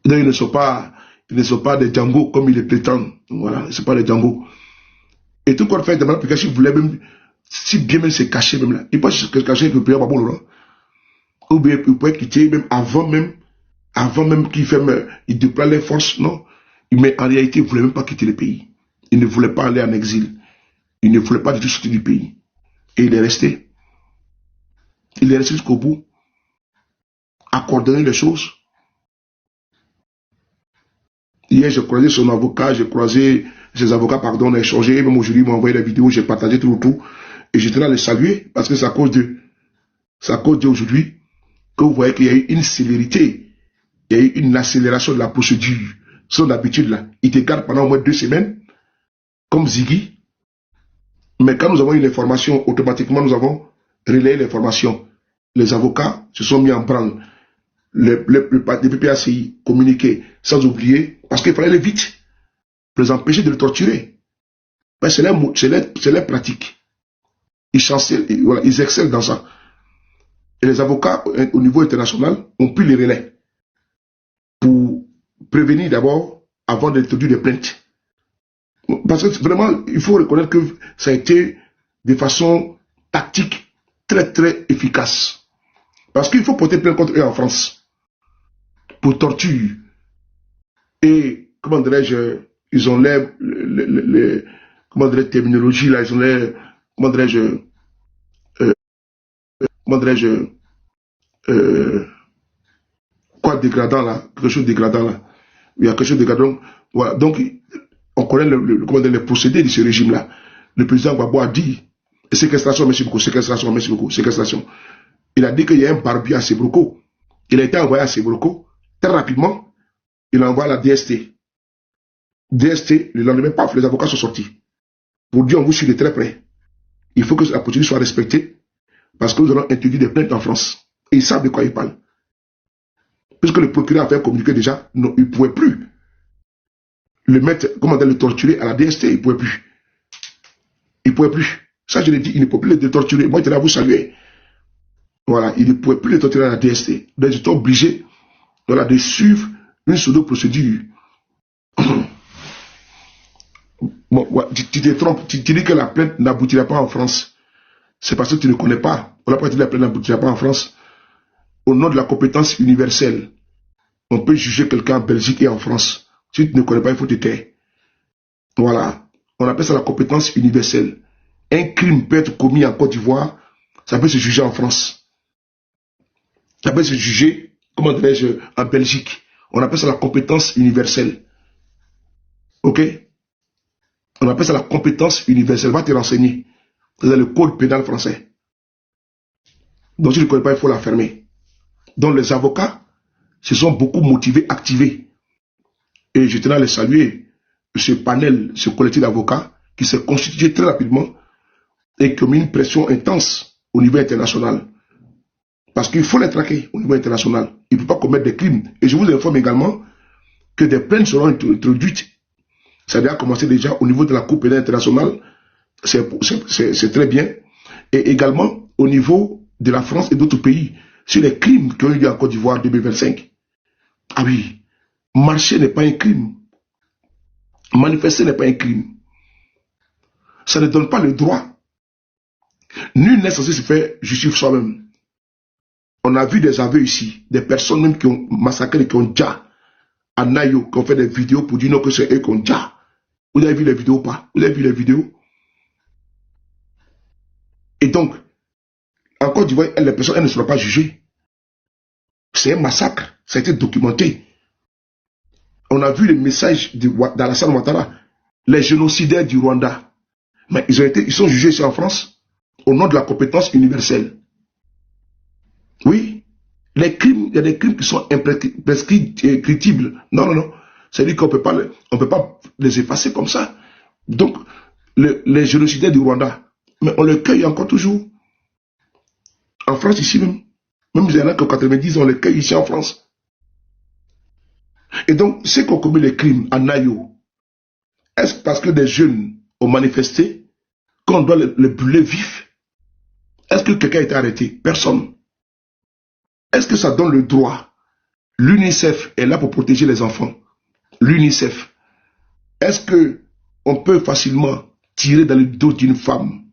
Donc, ils ne sont pas des Django comme ils le prétendent. Voilà, ce ne sont pas des Django. Et tout qu'on fait, il voulait même, si bien même se cacher même là. Il peut se cacher avec le prière Babou Laurent. Ou bien il peut quitter même avant même qu'il il déploie les forces, non. Mais en réalité, il ne voulait même pas quitter le pays. Il ne voulait pas aller en exil. Il ne voulait pas du tout sortir du pays. Et il est resté. Il est resté jusqu'au bout. À coordonner les choses. Hier, j'ai croisé son avocat, j'ai croisé ses avocats, pardon, on a échangé. Même aujourd'hui, ils m'ont envoyé la vidéo, j'ai partagé tout. Et j'étais là à les saluer parce que c'est à cause d'aujourd'hui que vous voyez qu'il y a eu une célérité. Il y a eu une accélération de la procédure. Selon d'habitude, là, il te garde pendant au moins 2 semaines, comme Ziggy. Mais quand nous avons une information, automatiquement, nous avons relayé l'information. Les avocats se sont mis en branle. Le PPACI communiqué, sans oublier, parce qu'il fallait aller vite, pour les empêcher de le torturer. C'est leur pratique. Ils excellent dans ça. Et les avocats, au niveau international, ont pris les relais pour prévenir d'abord, avant d'introduire des plaintes. Parce que vraiment, il faut reconnaître que ça a été de façon tactique très très efficace. Parce qu'il faut porter plainte contre eux en France pour torture. Et, comment dirais-je, ils ont comment dirais-je, terminologie là, ils ont comment dirais-je, quoi dégradant là, quelque chose de dégradant là. Il y a quelque chose de dégradant. Voilà, donc, on connaît les procédés de ce régime-là. Le président Gbagbo a dit, séquestration, merci beaucoup, séquestration. Il a dit qu'il y a un barbier à Sébroko. Il a été envoyé à Sébroko. Très rapidement, il envoie à la DST. DST, le lendemain, paf, les avocats sont sortis. Pour dire, on vous suit de très près. Il faut que la procédure soit respectée parce que nous allons introduire des plaintes en France. Et ils savent de quoi ils parlent. Puisque le procureur a fait communiquer déjà, non, il ne pouvait plus le mettre, comment dire, le torturer à la DST, il ne pouvait plus. Il ne pouvait plus. Ça, je l'ai dit, il ne peut plus le torturer. Moi, j'étais là à vous saluer. Voilà, il ne pouvait plus le torturer à la DST. Donc, j'étais obligé, voilà, de suivre une pseudo-procédure. Bon, ouais, tu te trompes, tu dis que la plainte n'aboutira pas en France. C'est parce que tu ne connais pas. On n'a pas dit que la plainte n'aboutira pas en France. Au nom de la compétence universelle, on peut juger quelqu'un en Belgique et en France. Si tu ne connais pas, il faut te taire. Voilà. On appelle ça la compétence universelle. Un crime peut être commis en Côte d'Ivoire, ça peut se juger en France. Ça peut se juger, comment dirais-je, en Belgique. On appelle ça la compétence universelle. Ok? On appelle ça la compétence universelle. Va te renseigner. C'est le code pénal français. Donc si tu ne connais pas, il faut la fermer. Donc les avocats se sont beaucoup motivés, activés. Et je tenais à les saluer, ce panel, ce collectif d'avocats qui s'est constitué très rapidement et qui a mis une pression intense au niveau international. Parce qu'il faut les traquer au niveau international. Il ne peut pas commettre des crimes. Et je vous informe également que des plaintes seront introduites. Ça a déjà commencé déjà au niveau de la Cour pénale internationale. C'est très bien. Et également au niveau de la France et d'autres pays sur les crimes qui ont eu lieu en Côte d'Ivoire en 2025. Ah oui, marcher n'est pas un crime. Manifester n'est pas un crime. Ça ne donne pas le droit. Nul n'est censé se faire justice soi-même. On a vu des aveux ici, des personnes même qui ont massacré, qui ont déjà, à Nayo, qui ont fait des vidéos pour dire non que c'est eux qui ont déjà. Vous avez vu les vidéos ou pas? Vous avez vu les vidéos? Et donc, en Côte d'Ivoire, les personnes, elles ne seront pas jugées. C'est un massacre, ça a été documenté. On a vu les messages d'Alassane Ouattara, les génocidaires du Rwanda. Mais ils sont jugés ici en France au nom de la compétence universelle. Oui, les crimes, il y a des crimes qui sont imprescriptibles. Non. C'est-à-dire qu'on peut pas les effacer comme ça. Donc, les génocidaires du Rwanda, mais on le cueille encore toujours. En France, ici même. Même il y en a que 90 ans, on le cueille ici en France. Et donc, ceux qui ont commis les crimes à Nayo, est-ce parce que des jeunes ont manifesté qu'on doit le brûler vif? Est-ce que quelqu'un a été arrêté? Personne. Est-ce que ça donne le droit? L'UNICEF est là pour protéger les enfants. L'UNICEF. Est-ce que on peut facilement tirer dans le dos d'une femme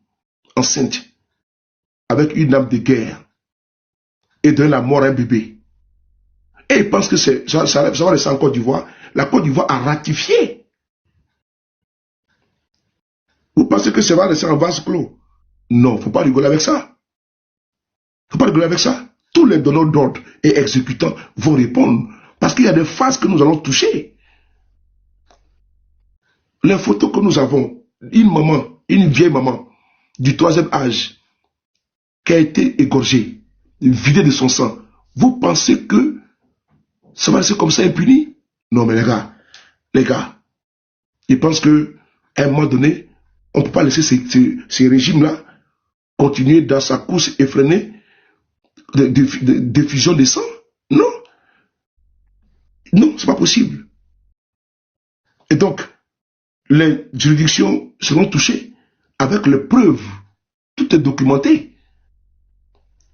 enceinte avec une arme de guerre et donner la mort à un bébé? Et ils pensent que ça va laisser en Côte d'Ivoire. La Côte d'Ivoire a ratifié. Vous pensez que ça va laisser en vase clos? Non, il ne faut pas rigoler avec ça. Il ne faut pas rigoler avec ça. Tous les donneurs d'ordre et exécutants vont répondre. Parce qu'il y a des phases que nous allons toucher. Les photos que nous avons, une vieille maman du 3e âge qui a été égorgée, vidée de son sang. Vous pensez que ça va laisser comme ça impuni? Non, mais les gars, ils pensent qu'à un moment donné, on ne peut pas laisser ces régimes-là continuer dans sa course effrénée de diffusion de sang. Non. Non, ce n'est pas possible. Et donc, les juridictions seront touchées avec les preuves. Tout est documenté.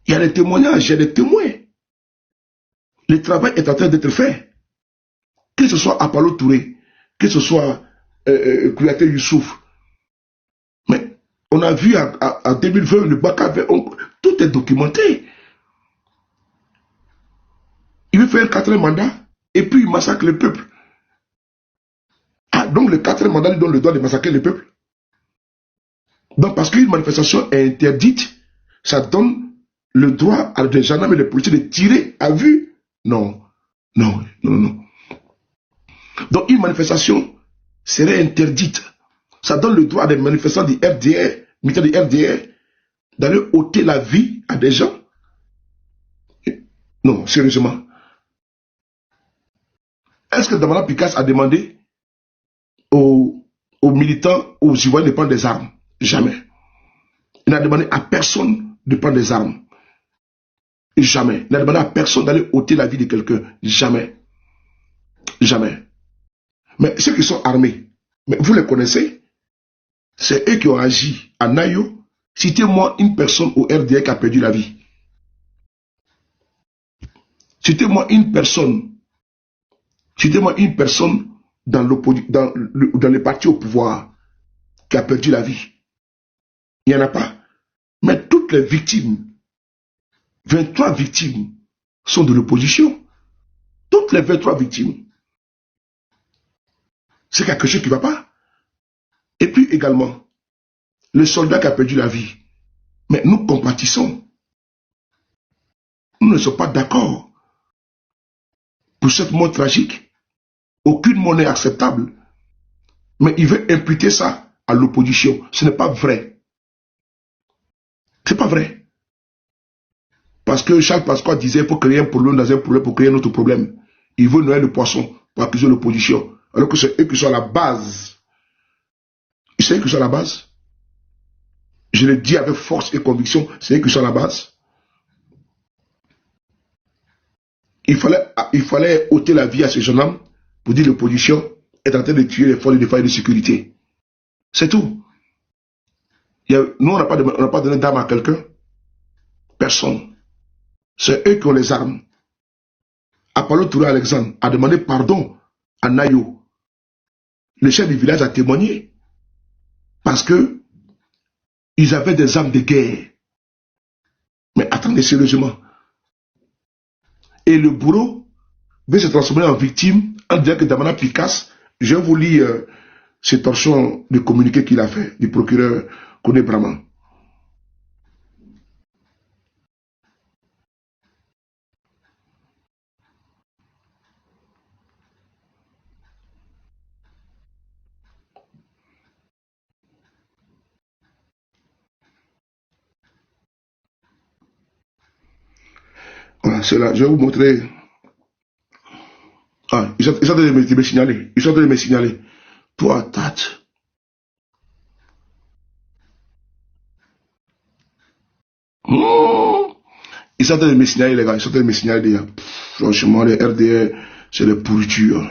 Il y a des témoignages, il y a des témoins. Le travail est en train d'être fait. Que ce soit Apollo Touré, que ce soit Kouyaté Youssouf. Mais on a vu en 2020 le Baka, tout est documenté. Il veut faire un 4e mandat et puis il massacre le peuple. Ah, donc le 4e mandat lui donne le droit de massacrer le peuple. Donc parce qu'une manifestation est interdite, ça donne le droit à des gendarmes et des policiers de tirer à vue. Non. Donc une manifestation serait interdite. Ça donne le droit à des manifestants du RDR, militaires du RDR, d'aller ôter la vie à des gens. Non, sérieusement. Est-ce que Damana Picasse a demandé aux militants, aux Ivoiriens de prendre des armes? Jamais. Il n'a demandé à personne de prendre des armes. Jamais. Il n'a demandé à personne d'aller ôter la vie de quelqu'un. Jamais. Jamais. Mais ceux qui sont armés, mais vous les connaissez, c'est eux qui ont agi à Nayo. Citez-moi une personne au RDR qui a perdu la vie. Citez-moi une personne dans le parti au pouvoir qui a perdu la vie. Il n'y en a pas. Mais toutes les victimes, 23 victimes, sont de l'opposition. Toutes les 23 victimes. C'est quelque chose qui ne va pas. Et puis également, le soldat qui a perdu la vie. Mais nous compatissons. Nous ne sommes pas d'accord pour cette mort tragique. Aucune mort n'est acceptable. Mais il veut imputer ça à l'opposition. Ce n'est pas vrai. Ce n'est pas vrai. Parce que Charles Pasqua disait pour créer un problème dans un problème, pour créer un autre problème. Il veut noyer le poisson pour accuser l'opposition. Alors que c'est eux qui sont à la base. C'est eux qui sont à la base. Je le dis avec force et conviction, c'est eux qui sont à la base. Il fallait ôter la vie à ce jeune homme pour dire que l'opposition est en train de tuer les forces de défense et de sécurité. C'est tout. Nous, on n'a pas donné d'armes à quelqu'un. Personne. C'est eux qui ont les armes. Apollo Touré Alexandre a demandé pardon à Nayo. le chef du village a témoigné. Parce que ils avaient des armes de guerre. Mais attendez sérieusement. Et le bourreau veut se transformer en victime en disant que Damana Picasse, je vais vous lire ce torchon de communiqué qu'il a fait, du procureur Kone Brahman. Voilà, c'est là. Je vais vous montrer. Ah, ils sont en train de me signaler. Ils sont en train de me signaler. Toi, tâte. Ils sont en train de me signaler, les gars. Ils sont en train de me signaler déjà. Franchement, les RDR, c'est les pourritures.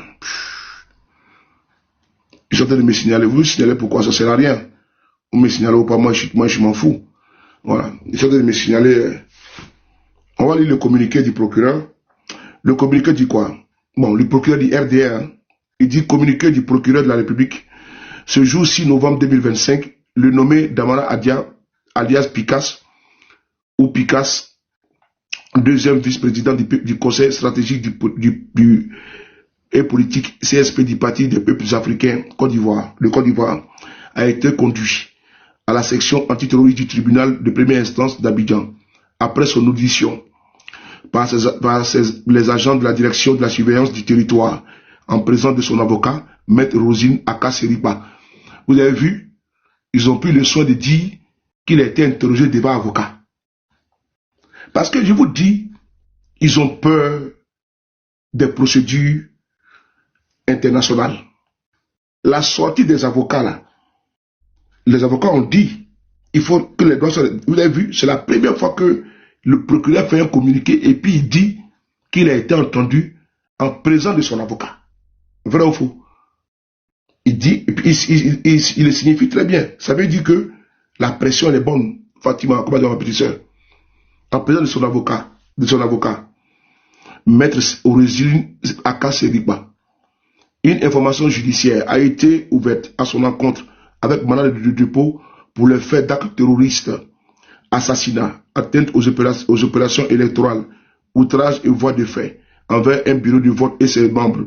Ils sont en train de me signaler. Vous me signalez pourquoi? Ça ne sert à rien. Vous me signalez ou pas, moi, je m'en fous. Voilà. Ils sont en train de me signaler. On va lire le communiqué du procureur. Le communiqué dit quoi? Bon, le procureur du RDR, hein, il dit communiqué du procureur de la République. Ce jour 6 novembre 2025, le nommé Damana Adia, alias Picasse, ou Picasse, deuxième vice-président du Conseil stratégique et politique CSP du Parti des peuples africains, le Côte d'Ivoire, a été conduit à la section antiterroriste du tribunal de première instance d'Abidjan, après son audition par les agents de la direction de la surveillance du territoire, en présence de son avocat, Maître Rosine Akaseripa. Vous avez vu, ils ont pris le soin de dire qu'il a été interrogé devant avocat. Parce que je vous dis, ils ont peur des procédures internationales. La sortie des avocats, là, les avocats ont dit, il faut que les droits soient... Vous avez vu, c'est la première fois que le procureur fait un communiqué et puis il dit qu'il a été entendu en présence de son avocat. Vrai ou faux? Il dit, et puis il le signifie très bien. Ça veut dire que la pression elle est bonne, Fatima, comme a dit ma petite soeur. En présence de son avocat, Maître Orezine Akaseripa. Une information judiciaire a été ouverte à son encontre avec mandat de dépôt pour le fait d'actes terroristes, assassinat, atteinte aux opérations électorales, outrage et voie de fait envers un bureau de vote et ses membres,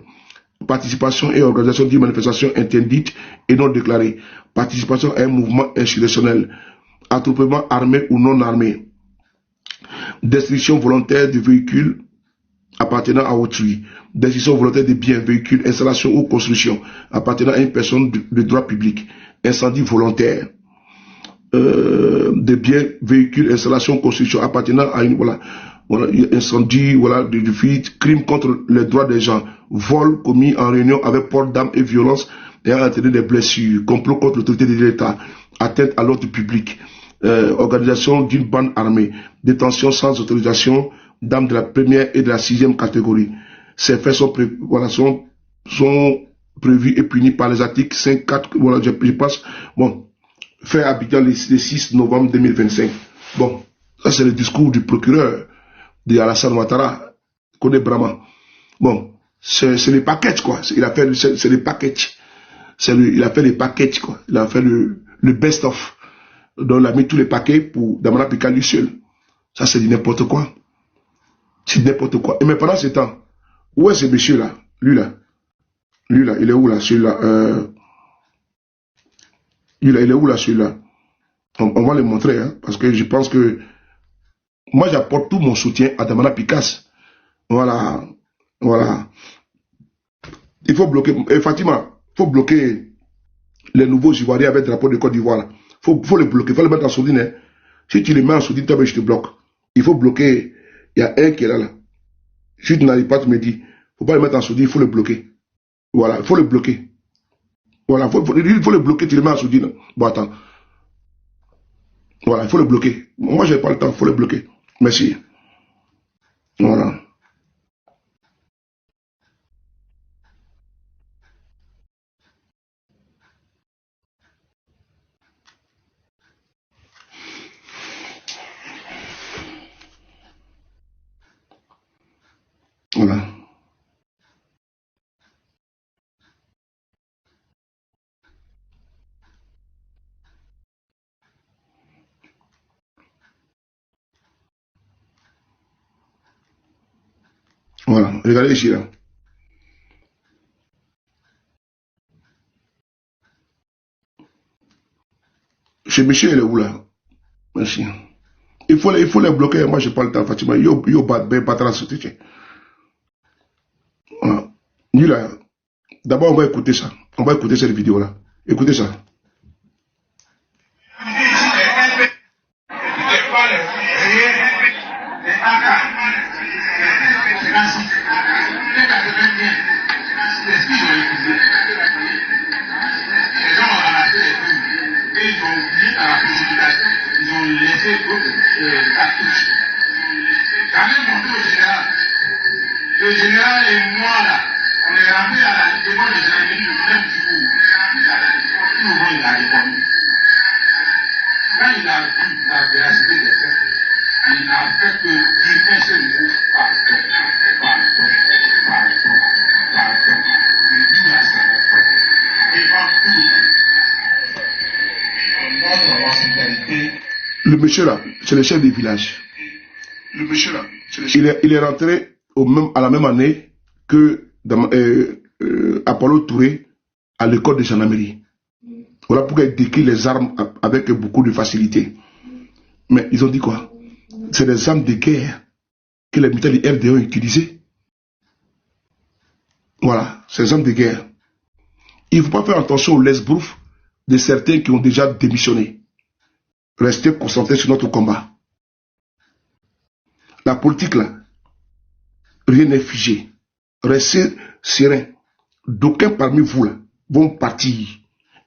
participation et organisation d'une manifestation interdite et non déclarée, participation à un mouvement insurrectionnel, attroupement armé ou non armé, destruction volontaire de véhicules appartenant à autrui, destruction volontaire de biens, véhicules, installations ou constructions appartenant à une personne de droit public, incendie volontaire de biens, véhicules, installations, constructions appartenant à une, voilà, incendie, voilà, de fuite, crime contre les droits des gens, vol commis en réunion avec port d'armes et violence et entraîné des blessures, complot contre l'autorité de l'État, atteinte à l'ordre public, organisation d'une bande armée, détention sans autorisation d'armes de la première et de la sixième catégorie. Ces faits sont prévus et punis par les articles 5, 4, voilà, je passe, bon, fait à Abidjan le 6 novembre 2025. Bon, ça c'est le discours du procureur de Alassane Ouattara, Kone Brahman. Bon, c'est le package quoi. Il a fait c'est le package. Il a fait le package quoi. Il a fait le best of. Donc il a mis tous les paquets pour Damana Picasse lui seul. Ça c'est du n'importe quoi. C'est n'importe quoi. Et mais pendant ce temps, où est ce monsieur là? Lui là, il est où là? Celui-là, il est où là celui-là? On va le montrer, hein, parce que je pense que moi j'apporte tout mon soutien à Damana Picasse. Voilà, voilà. Il faut bloquer, Fatima, il faut bloquer les nouveaux Ivoiriens avec le drapeau de Côte d'Ivoire. Il faut les bloquer, il faut les mettre en sourdine. Hein. Si tu les mets en sourdine, toi, je te bloque. Il faut bloquer. Il y a un qui est là. Si tu n'arrives pas, tu me dis, il ne faut pas les mettre en sourdine, il faut les bloquer. Voilà, il faut les bloquer. Voilà, il faut les bloquer, tu les mets en sourdine. Bon, attends. Voilà, il faut le bloquer. Moi, je n'ai pas le temps, il faut le bloquer. Merci. Voilà. Voilà. Voilà, regardez ici là. Chez Michel, il est où là? Merci. Il faut les bloquer. Moi, je parle de Fatima. Yo, pas transporter. Voilà. Ni là. D'abord, on va écouter ça. On va écouter cette vidéo là. Écoutez ça. Le général et moi là, on est rentré à la devant les ennemis le même jour. Il a répondu. Quand il a vu la véracité des faits, il n'a fait que dire un seul mot, pardon. Il dit à sa frère, devant tout notre hospitalité. Le monsieur là, c'est le chef du village. Le monsieur là, c'est le chef. Il est rentré à la même année que Apollo Touré à l'école de gendarmerie. Voilà pourquoi il décrit les armes avec beaucoup de facilité. Mais ils ont dit quoi? C'est des armes de guerre que les militaires du RDA ont utilisées. Voilà, c'est des armes de guerre. Il ne faut pas faire attention aux lesbroufs de certains qui ont déjà démissionné. Restez concentrés sur notre combat. La politique là, rien n'est figé. Restez serein. D'aucuns parmi vous là vont partir.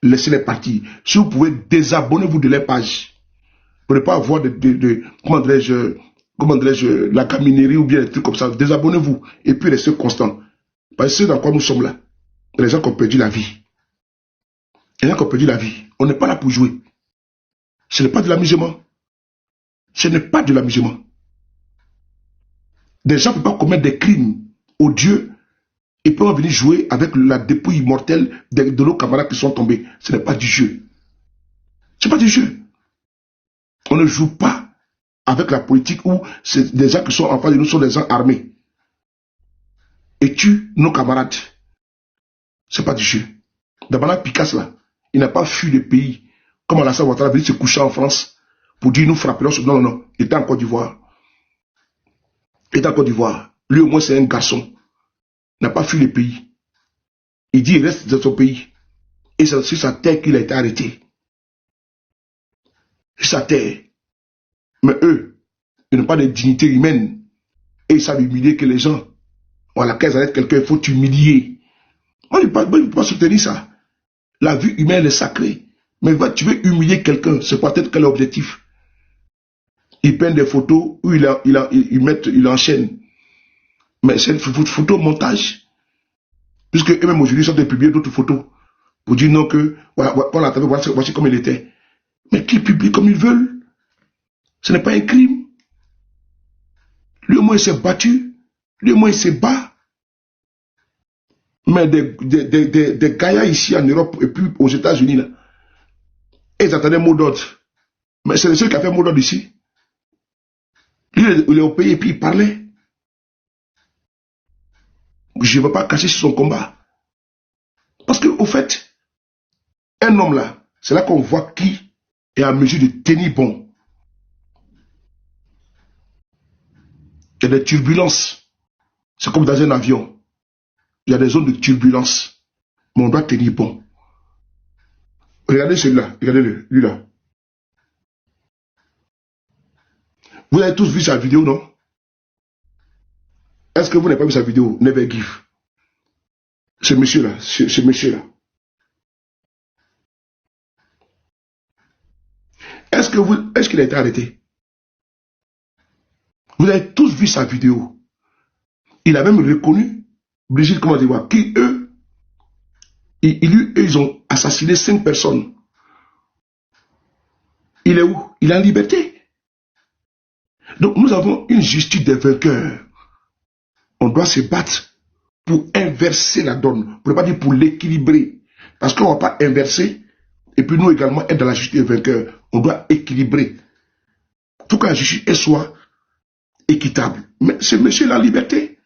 Laissez-les partir. Si vous pouvez, désabonnez-vous de leur page. Pour ne pas avoir comment dirais-je, la caminerie ou bien des trucs comme ça. Désabonnez-vous. Et puis restez constant. Parce que c'est dans quoi nous sommes là. Les gens qui ont perdu la vie. Les gens qui ont perdu la vie. On n'est pas là pour jouer. Ce n'est pas de l'amusement. Ce n'est pas de l'amusement. Des gens ne peuvent pas commettre des crimes odieux et peuvent venir jouer avec la dépouille mortelle de nos camarades qui sont tombés. Ce n'est pas du jeu. Ce n'est pas du jeu. On ne joue pas avec la politique où des gens qui sont en face de nous sont des gens armés et tuent nos camarades. Ce n'est pas du jeu. D'abord, Picasso, là, il n'a pas fui le pays comme Alassane Ouattara venir se coucher en France pour dire nous frapperons. Non, non, non. Il était en Côte d'Ivoire. Il est en Côte d'Ivoire. Lui au moins c'est un garçon. Il n'a pas fui le pays. Il dit il reste dans son pays. Et c'est sur sa terre qu'il a été arrêté. Sur sa terre. Mais eux, ils n'ont pas de dignité humaine. Et ils savent humilier que les gens. Voilà, quand ils arrêtent quelqu'un, il faut t'humilier. Moi, je ne peux pas soutenir ça. La vie humaine est sacrée. Mais tu veux humilier quelqu'un, c'est peut-être quel objectif? Ils prennent des photos où ils enchaînent. Mais c'est une photo montage. Puisque eux-mêmes aujourd'hui sont de publier d'autres photos. Pour dire non que, voilà, voici comme il était. Mais qu'ils publient comme ils veulent. Ce n'est pas un crime. Lui au moins il s'est battu. Lui au moins il se bat. Mais des gaillards ici en Europe et puis aux États-Unis, là, ils attendaient mot d'ordre. Mais c'est le seul qui a fait mot d'ordre ici. Lui, il est au pays et puis il parlait. Je ne veux pas cacher sur son combat. Parce que, au fait, un homme là, c'est là qu'on voit qui est en mesure de tenir bon. Il y a des turbulences. C'est comme dans un avion. Il y a des zones de turbulence. Mais on doit tenir bon. Regardez celui-là. Regardez-le. Lui là. Vous avez tous vu sa vidéo, non? Est-ce que vous n'avez pas vu sa vidéo? Never give. Ce monsieur-là. Ce monsieur-là. Est-ce qu'il a été arrêté? Vous avez tous vu sa vidéo. Il a même reconnu Brigitte, comment dire, qui eux, ils ont assassiné 5 personnes. Il est où? Il est en liberté. Donc nous avons une justice des vainqueurs. On doit se battre pour inverser la donne. Pour ne pas dire pour l'équilibrer. Parce qu'on ne va pas inverser. Et puis nous également être dans la justice des vainqueurs. On doit équilibrer. Il faut que la justice soit équitable. Mais ce monsieur la liberté.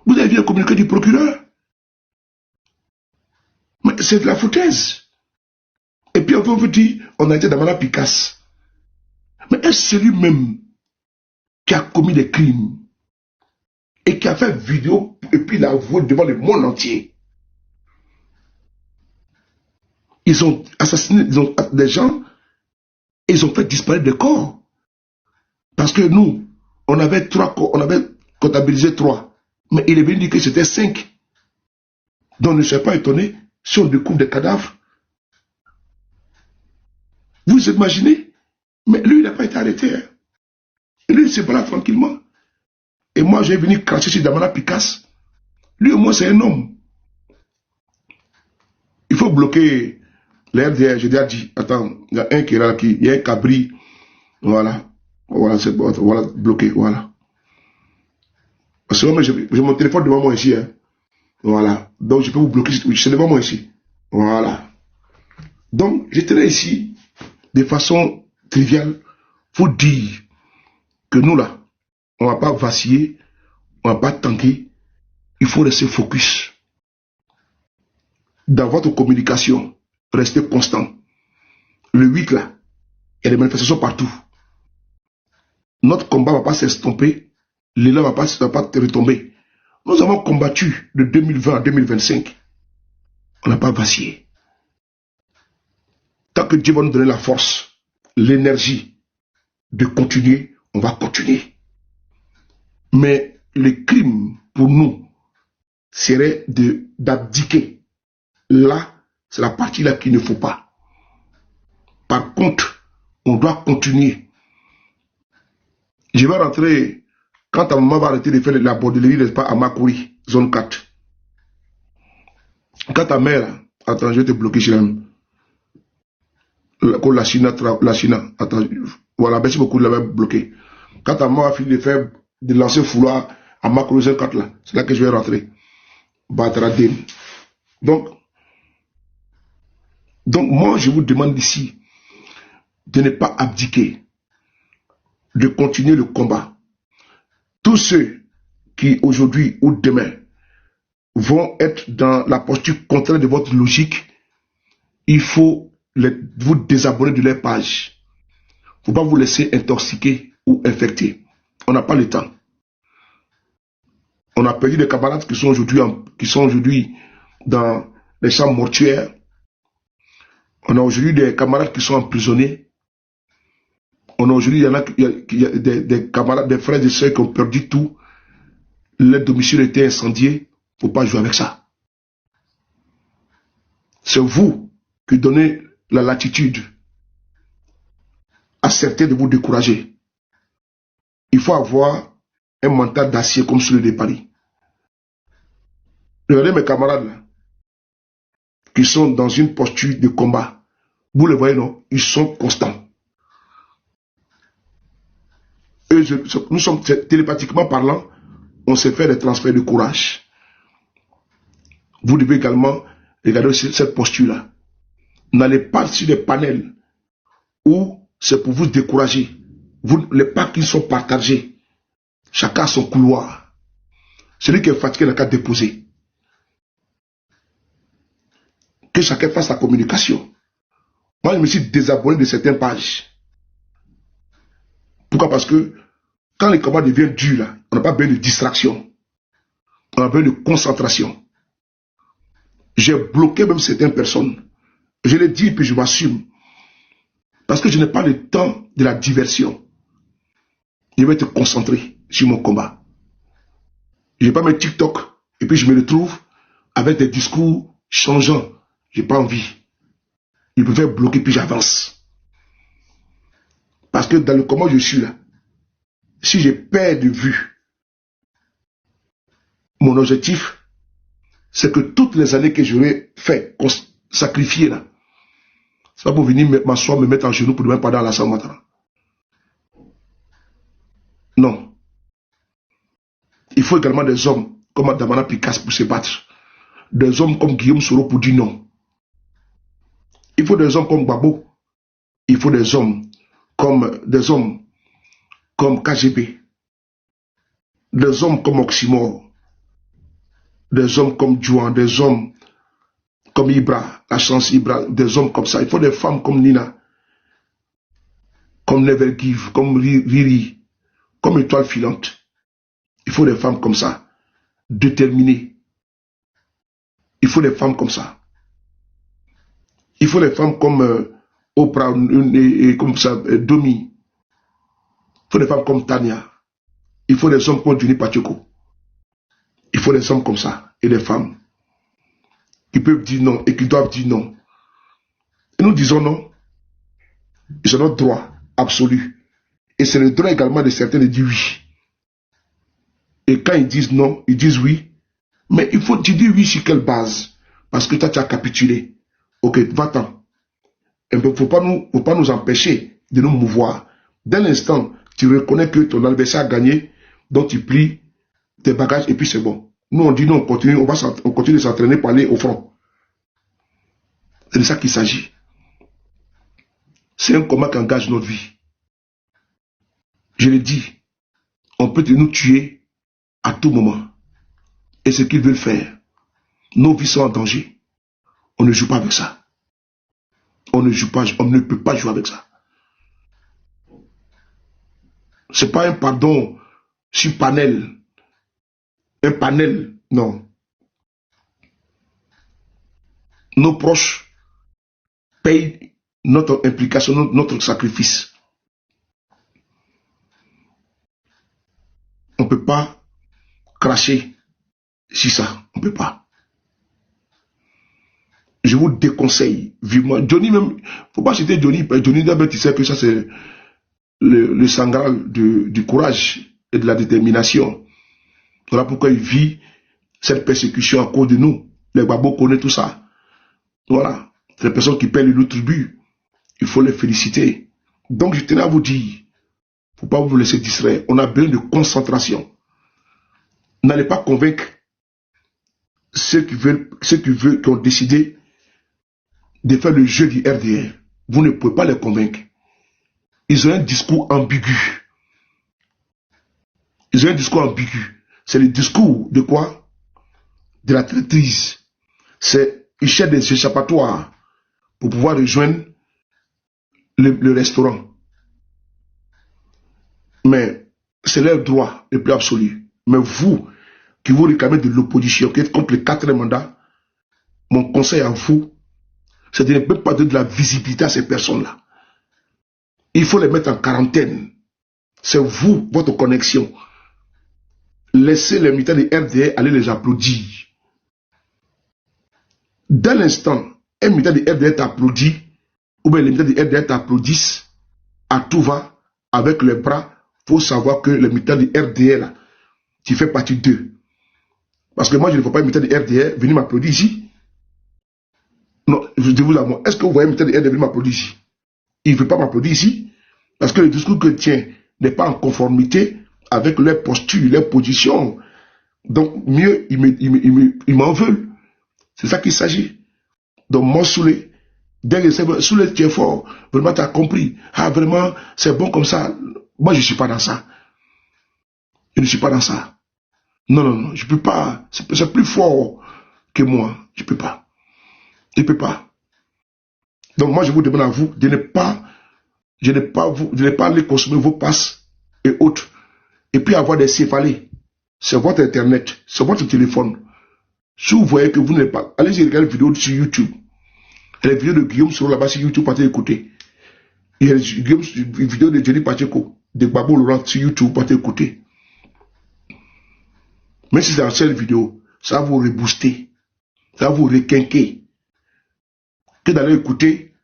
Vous avez vu le communiqué du procureur? Mais c'est de la foutaise. Et puis on vous dit, on a été dans la Picasse. Mais est-ce celui-même qui a commis des crimes et qui a fait vidéo et puis l'a avoué devant le monde entier? Ils ont assassiné des gens et ils ont fait disparaître des corps. Parce que nous, on avait comptabilisé 3. Mais il est venu dire que c'était 5. Donc ne soyez pas étonné si on découvre des cadavres. Vous imaginez? Mais lui, il n'a pas été arrêté. Hein. Lui, il se balade tranquillement. Et moi, j'ai venu cracher sur Damana Picasse. Lui, au moins, c'est un homme. Il faut bloquer les RDR. J'ai déjà dit, attends, il y a un qui est là, il y a un cabri. Voilà. Voilà, c'est bon. Voilà, bloqué. Voilà. Parce que j'ai mon téléphone devant moi ici. Hein. Voilà. Donc, je peux vous bloquer. C'est devant moi ici. Voilà. Donc, j'étais ici, de façon triviale, pour dire que nous, là, on ne va pas vaciller, on ne va pas tanker. Il faut rester focus. Dans votre communication, restez constant. Le 8, là, il y a des manifestations partout. Notre combat ne va pas s'estomper. L'élan ne va pas retomber. Nous avons combattu de 2020 à 2025. On n'a pas vacillé. Tant que Dieu va nous donner la force, l'énergie de continuer, on va continuer. Mais le crime pour nous serait d'abdiquer. Là, c'est la partie là qu'il ne faut pas. Par contre, on doit continuer. Je vais rentrer, quand ta maman va arrêter de faire la bordellerie, n'est-ce pas, à Makuri, zone 4. Quand ta mère, attends, je vais te bloquer chez elle. La China, attends, voilà, merci beaucoup de l'avoir bloqué. Quand ta maman a fini de lancer fouloir à Makuri zone 4 là, c'est là que je vais rentrer. Batradine. Donc, moi, je vous demande ici de ne pas abdiquer, de continuer le combat. Tous ceux qui, aujourd'hui ou demain, vont être dans la posture contraire de votre logique, il faut vous désabonner de leur page. Il ne faut pas vous laisser intoxiquer ou infecter. On n'a pas le temps. On a perdu des camarades qui sont aujourd'hui dans les champs mortuaires. On a aujourd'hui des camarades qui sont emprisonnés. On a aujourd'hui, il y a des camarades, des frères et sœurs qui ont perdu tout. Leur domicile était incendié. Il ne faut pas jouer avec ça. C'est vous qui donnez la latitude à certains de vous décourager. Il faut avoir un mental d'acier comme celui de Paris. Regardez mes camarades là, qui sont dans une posture de combat. Vous les voyez, non? Ils sont constants. Nous sommes télépathiquement parlant, on sait faire des transferts de courage. Vous devez également regarder cette posture-là. N'allez pas sur des panels où c'est pour vous décourager. Les parkings sont partagés. Chacun a son couloir. Celui qui est fatigué n'a qu'à déposer. Que chacun fasse sa communication. Moi, je me suis désabonné de certaines pages. Pourquoi? Parce que quand les combats deviennent durs, là, on n'a pas besoin de distraction. On a besoin de concentration. J'ai bloqué même certaines personnes. Je l'ai dit et puis je m'assume. Parce que je n'ai pas le temps de la diversion. Je vais être concentré sur mon combat. Je ne vais pas mettre TikTok et puis je me retrouve avec des discours changeants. Je n'ai pas envie. Je préfère bloquer puis j'avance. Parce que dans le combat je suis là, si je perds de vue mon objectif, c'est que toutes les années que j'aurais fait sacrifier là, c'est pas pour venir m'asseoir, me mettre en genoux pour demain pendant la Saint-Matara. Non. Il faut également des hommes comme Damana Picasse pour se battre. Des hommes comme Guillaume Soro pour dire non. Il faut des hommes comme Babo. Il faut des hommes comme KGB. Des hommes comme Oxymore. des hommes comme Juan, des hommes comme Ibra, la chance Ibra, des hommes comme ça. Il faut des femmes comme Nina, comme Never Give, comme Riri, comme Étoile Filante. Il faut des femmes comme ça, déterminées. Il faut des femmes comme ça. Il faut des femmes comme Oprah, comme ça, Domi. Il faut des femmes comme Tania. Il faut des hommes comme Johnny Pacheco. Il faut des hommes comme ça et des femmes qui peuvent dire non et qui doivent dire non. Et nous disons non. C'est notre droit absolu. Et c'est le droit également de certains de dire oui. Et quand ils disent non, ils disent oui. Mais il faut te dire oui sur quelle base? Parce que toi, tu as capitulé. Ok, va-t'en. Il ne faut pas nous empêcher de nous mouvoir. Dès l'instant, tu reconnais que ton adversaire a gagné, donc tu plies tes bagages et puis c'est bon. Nous, on dit non, on continue de s'entraîner pour aller au front. C'est de ça qu'il s'agit. C'est un combat qui engage notre vie. Je l'ai dit, on peut nous tuer à tout moment. Et ce qu'ils veulent faire, nos vies sont en danger. On ne joue pas avec ça. On ne peut pas jouer avec ça. Ce n'est pas un pardon sur panel. Un panel, non. Nos proches payent notre implication, notre sacrifice. On ne peut pas cracher sur ça. On ne peut pas. Je vous déconseille vivement. Johnny même, il ne faut pas citer Johnny. Johnny d'abord, tu sais que ça c'est le sangral du courage et de la détermination. Voilà pourquoi il vit cette persécution à cause de nous. Les babos connaissent tout ça. Voilà. Les personnes qui paient le tribut, il faut les féliciter. Donc je tenais à vous dire, il ne faut pas vous laisser distraire. On a besoin de concentration. N'allez pas convaincre ceux qui ont décidé de faire le jeu du RDR. Vous ne pouvez pas les convaincre. Ils ont un discours ambigu. Ils ont un discours ambigu. C'est le discours de quoi? De la traîtrise. Ils cherchent des échappatoires pour pouvoir rejoindre le restaurant. Mais c'est leur droit le plus absolu. Mais vous, qui vous réclamez de l'opposition, qui êtes contre le 4e mandat, mon conseil à vous, c'est de ne même pas donner de la visibilité à ces personnes-là. Il faut les mettre en quarantaine. C'est vous, votre connexion. Laissez les militants de RDR aller les applaudir. Dès l'instant, un militant de RDR t'applaudit, ou bien les militants de RDR t'applaudissent, à tout va, avec les bras, il faut savoir que les militants de RDR, là, tu fais partie d'eux. Parce que moi, je ne vois pas un militant de RDR venir m'applaudir ici. Non, je dis vous là, moi, est-ce que vous voyez un militant de RDR venir m'applaudir ici? Il ne veut pas m'applaudir ici, parce que le discours que tient n'est pas en conformité avec leur posture, leur position. Donc, mieux, ils m'en veulent. C'est ça qu'il s'agit. Donc, moi, Soulé, dès que Soulé, tu es fort, vraiment, tu as compris. Ah, vraiment, c'est bon comme ça. Moi, je ne suis pas dans ça. Je ne suis pas dans ça. Non, non, non, je ne peux pas. C'est plus fort que moi. Je ne peux pas. Je ne peux pas. Donc, moi, je vous demande à vous de ne pas aller consommer vos passes et autres. Et puis avoir des céphalées. C'est votre internet, c'est votre téléphone. Si vous voyez que vous n'êtes pas, allez-y regarder les vidéos sur YouTube. Les vidéos de Guillaume sont là-bas sur YouTube, partez écouter. Il y a les vidéos de Johnny Pacheco, de Babo Laurent sur YouTube, partez écouter. Même si c'est la seule vidéo, ça va vous rebooster, ça va vous requinquer. Que d'aller écouter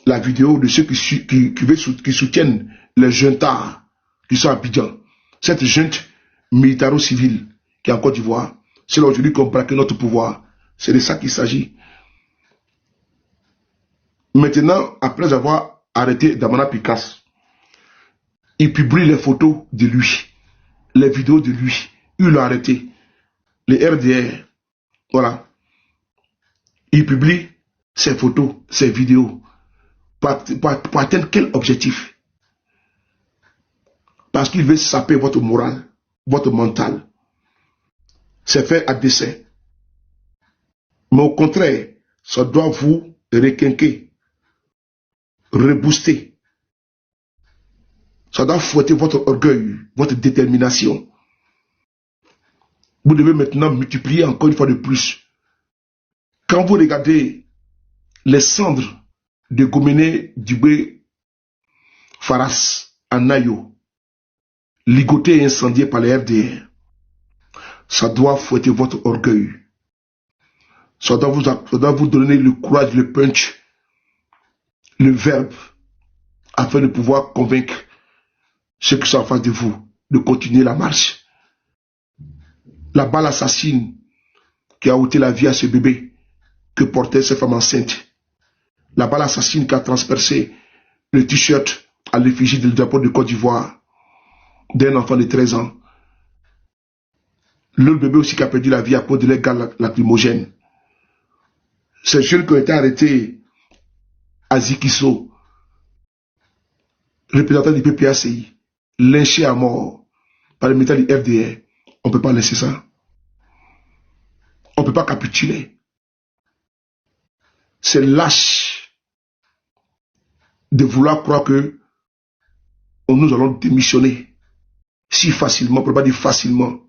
la vidéo de ceux qui soutiennent les juntards qui sont à Abidjan. Cette junte militaro-civile qui est en Côte d'Ivoire, c'est là aujourd'hui qu'on braque notre pouvoir. C'est de ça qu'il s'agit. Maintenant, après avoir arrêté Damana Picasso, il publie les photos de lui, les vidéos de lui. Il l'a arrêté. Les RDR, voilà. Il publie ses photos, ses vidéos. Pour atteindre quel objectif? Parce qu'il veut saper votre morale, votre mental. C'est fait à dessein. Mais au contraire, ça doit vous requinquer, rebooster. Ça doit fouetter votre orgueil, votre détermination. Vous devez maintenant multiplier encore une fois de plus. Quand vous regardez les cendres de Gomene Dubé Faras à Nayo, ligotées et incendiées par les FDR, ça doit fouetter votre orgueil. Ça doit vous donner le courage, le punch, le verbe, afin de pouvoir convaincre ceux qui sont en face de vous de continuer la marche. La balle assassine qui a ôté la vie à ce bébé que portait cette femme enceinte. La balle assassine qui a transpercé le t-shirt à l'effigie du drapeau de Côte d'Ivoire d'un enfant de 13 ans. Le bébé aussi qui a perdu la vie à cause de l'égale lacrymogène. Ces jeunes qui ont été arrêtés à Zikiso, représentant du PPACI, lynchés à mort par les militaires du FDR, on ne peut pas laisser ça. On ne peut pas capituler. C'est lâche de vouloir croire que nous allons démissionner si facilement, pour ne pas dire facilement,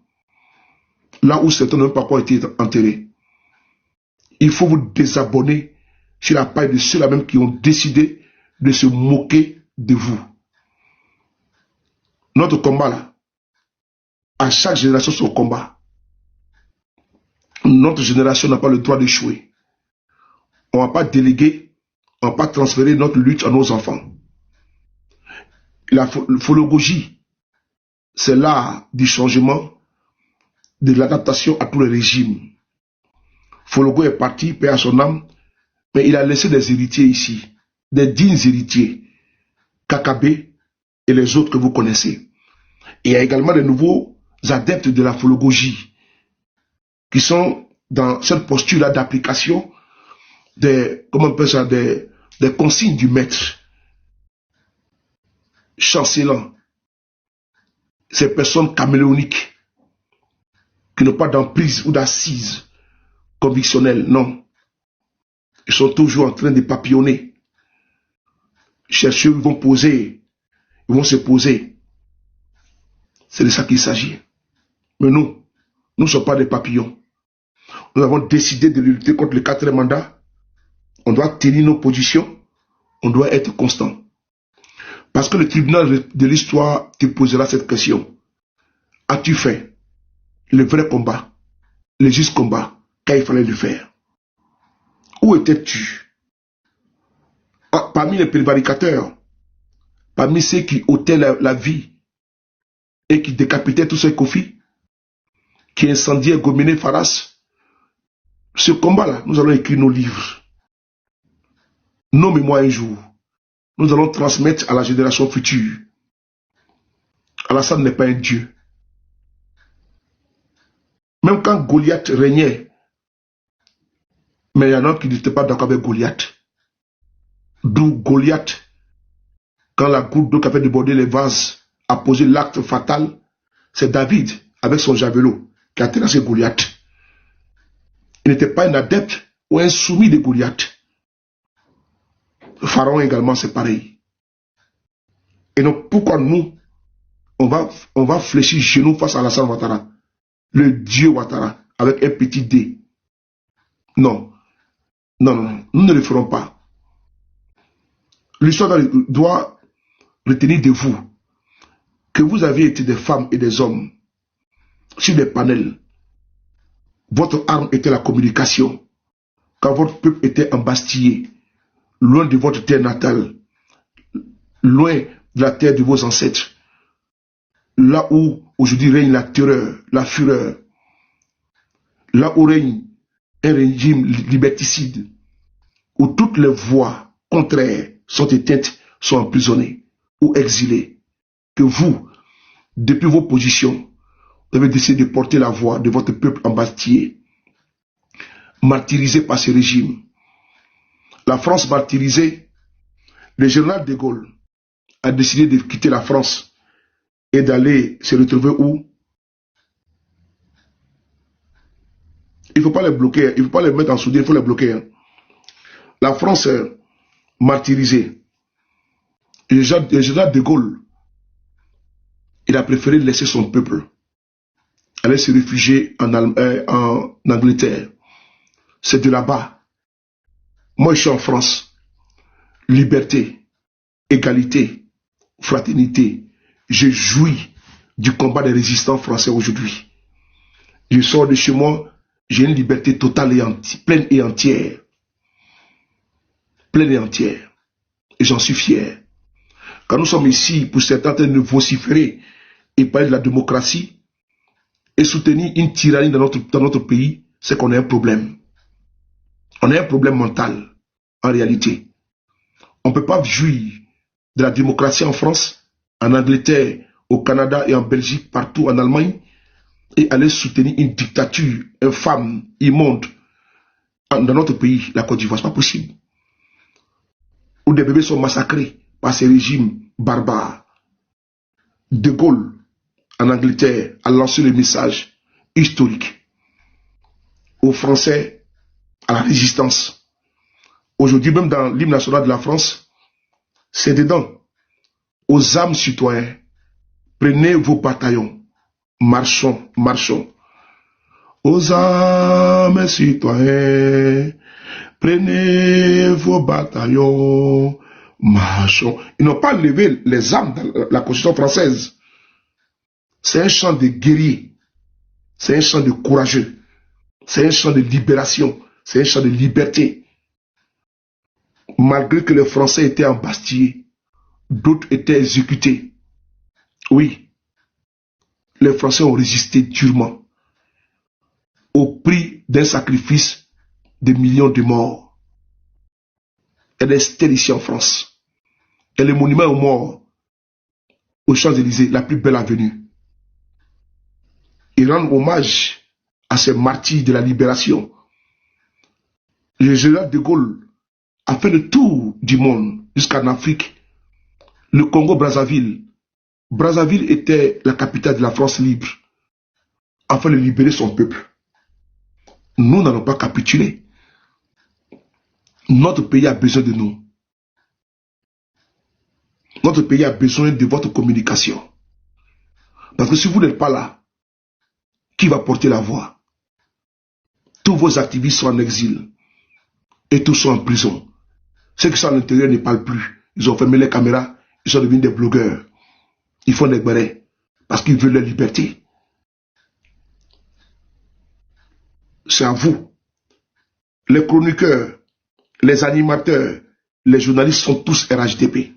là où certains n'ont pas encore été enterrés. Il faut vous désabonner sur la paille de ceux-là même qui ont décidé de se moquer de vous. Notre combat là, à chaque génération son combat. Notre génération n'a pas le droit d'échouer. On ne va pas déléguer, on ne va pas transférer notre lutte à nos enfants. La phologogie, c'est l'art du changement, de l'adaptation à tous les régimes. Fologo est parti, paix à son âme, mais il a laissé des héritiers ici, des dignes héritiers, Kakabé et les autres que vous connaissez. Et il y a également des nouveaux adeptes de la phologogie qui sont dans cette posture-là d'application des, comment on appelle ça, des consignes du maître, chancelant ces personnes caméléoniques qui n'ont pas d'emprise ou d'assise convictionnelle, non. Ils sont toujours en train de papillonner. Chercheurs, ils vont poser, ils vont se poser. C'est de ça qu'il s'agit. Mais nous ne sommes pas des papillons. Nous avons décidé de lutter contre le 4e mandat. On doit tenir nos positions. On doit être constant. Parce que le tribunal de l'histoire te posera cette question. As-tu fait le vrai combat, le juste combat, quand il fallait le faire? Où étais-tu? Parmi les prévaricateurs, parmi ceux qui ôtaient la vie et qui décapitaient tous ces kofis, qui incendiaient Gomene Faras, ce combat-là, nous allons écrire nos livres. Nomme-moi un jour. Nous allons transmettre à la génération future. Alassane n'est pas un dieu. Même quand Goliath régnait, mais il y en a qui n'étaient pas d'accord avec Goliath. D'où Goliath, quand la goutte d'eau qui avait débordé les vases a posé l'acte fatal, c'est David, avec son javelot, qui a terrassé Goliath. Il n'était pas un adepte ou un soumis de Goliath. Pharaon également, c'est pareil. Et donc, pourquoi nous, on va fléchir genoux face à Alassane Ouattara, le dieu Ouattara, avec un petit dé? Non. Non, non, nous ne le ferons pas. L'histoire doit retenir de vous que vous avez été des femmes et des hommes sur des panels. Votre arme était la communication. Quand votre peuple était embastillé, loin de votre terre natale, loin de la terre de vos ancêtres, là où aujourd'hui règne la terreur, la fureur, là où règne un régime liberticide, où toutes les voix contraires sont éteintes, sont emprisonnées ou exilées, que vous, depuis vos positions, vous avez décidé de porter la voix de votre peuple embastillé, martyrisé par ce régime. La France martyrisée, le général de Gaulle a décidé de quitter la France et d'aller se retrouver où? Il ne faut pas les bloquer, il ne faut pas les mettre en soudure, il faut les bloquer. Hein. La France est martyrisée. Et le général de Gaulle, il a préféré laisser son peuple aller se réfugier en Angleterre. C'est de là-bas. Moi, je suis en France. Liberté, égalité, fraternité. Je jouis du combat des résistants français aujourd'hui. Je sors de chez moi, j'ai une liberté totale et pleine et entière. Pleine et entière. Et j'en suis fier. Quand nous sommes ici, pour certains, de vociférer et parler de la démocratie et soutenir une tyrannie dans notre pays, c'est qu'on a un problème. On a un problème mental, en réalité. On ne peut pas jouir de la démocratie en France, en Angleterre, au Canada et en Belgique, partout en Allemagne, et aller soutenir une dictature infâme, immonde, dans notre pays, la Côte d'Ivoire. Ce n'est pas possible. Où des bébés sont massacrés par ces régimes barbares. De Gaulle, en Angleterre, a lancé le message historique aux Français, à la résistance. Aujourd'hui, même dans l'hymne national de la France, c'est dedans. Aux âmes citoyens, prenez vos bataillons, marchons, marchons. Aux âmes citoyens, prenez vos bataillons, marchons. Ils n'ont pas levé les armes dans la Constitution française. C'est un chant de guerrier. C'est un chant de courageux. C'est un chant de libération. C'est un chant de liberté. Malgré que les Français étaient embastillés, d'autres étaient exécutés. Oui, les Français ont résisté durement au prix d'un sacrifice de millions de morts. Elle est stèle ici en France. Et le monument aux morts aux Champs-Élysées, la plus belle avenue. Et rendre hommage à ces martyrs de la libération. Le général de Gaulle a fait le tour du monde jusqu'en Afrique. Le Congo-Brazzaville. Brazzaville était la capitale de la France libre afin de libérer son peuple. Nous n'allons pas capituler. Notre pays a besoin de nous. Notre pays a besoin de votre communication. Parce que si vous n'êtes pas là, qui va porter la voix? Tous vos activistes sont en exil. Et tous sont en prison. Ceux qui sont à l'intérieur ne parlent plus. Ils ont fermé les caméras. Ils sont devenus des blogueurs. Ils font des bérets. Parce qu'ils veulent la liberté. C'est à vous. Les chroniqueurs, les animateurs, les journalistes sont tous RHDP.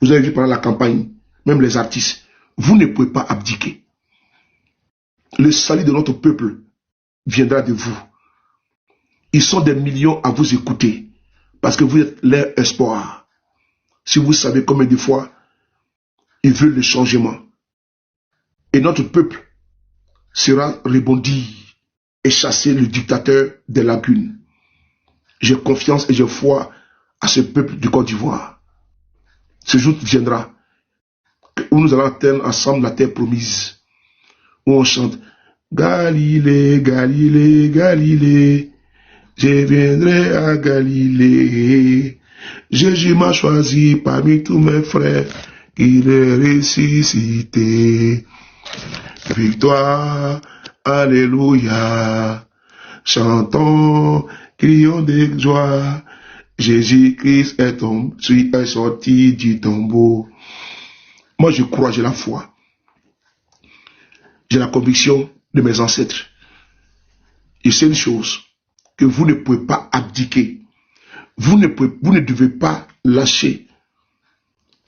Vous avez vu pendant la campagne, même les artistes. Vous ne pouvez pas abdiquer. Le salut de notre peuple viendra de vous. Ils sont des millions à vous écouter. Parce que vous êtes leur espoir. Si vous savez combien de fois ils veulent le changement. Et notre peuple sera rebondi et chasser le dictateur des lagunes. J'ai confiance et j'ai foi à ce peuple du Côte d'Ivoire. Ce jour viendra où nous allons atteindre ensemble la terre promise. Où on chante Galilée, Galilée, Galilée. Je viendrai à Galilée. Jésus m'a choisi parmi tous mes frères. Il est ressuscité. Victoire, alléluia. Chantons, crions de joie. Jésus-Christ est sorti du tombeau. Moi, je crois, j'ai la foi. J'ai la conviction de mes ancêtres. Et c'est une chose que vous ne pouvez pas abdiquer. Vous ne devez pas lâcher.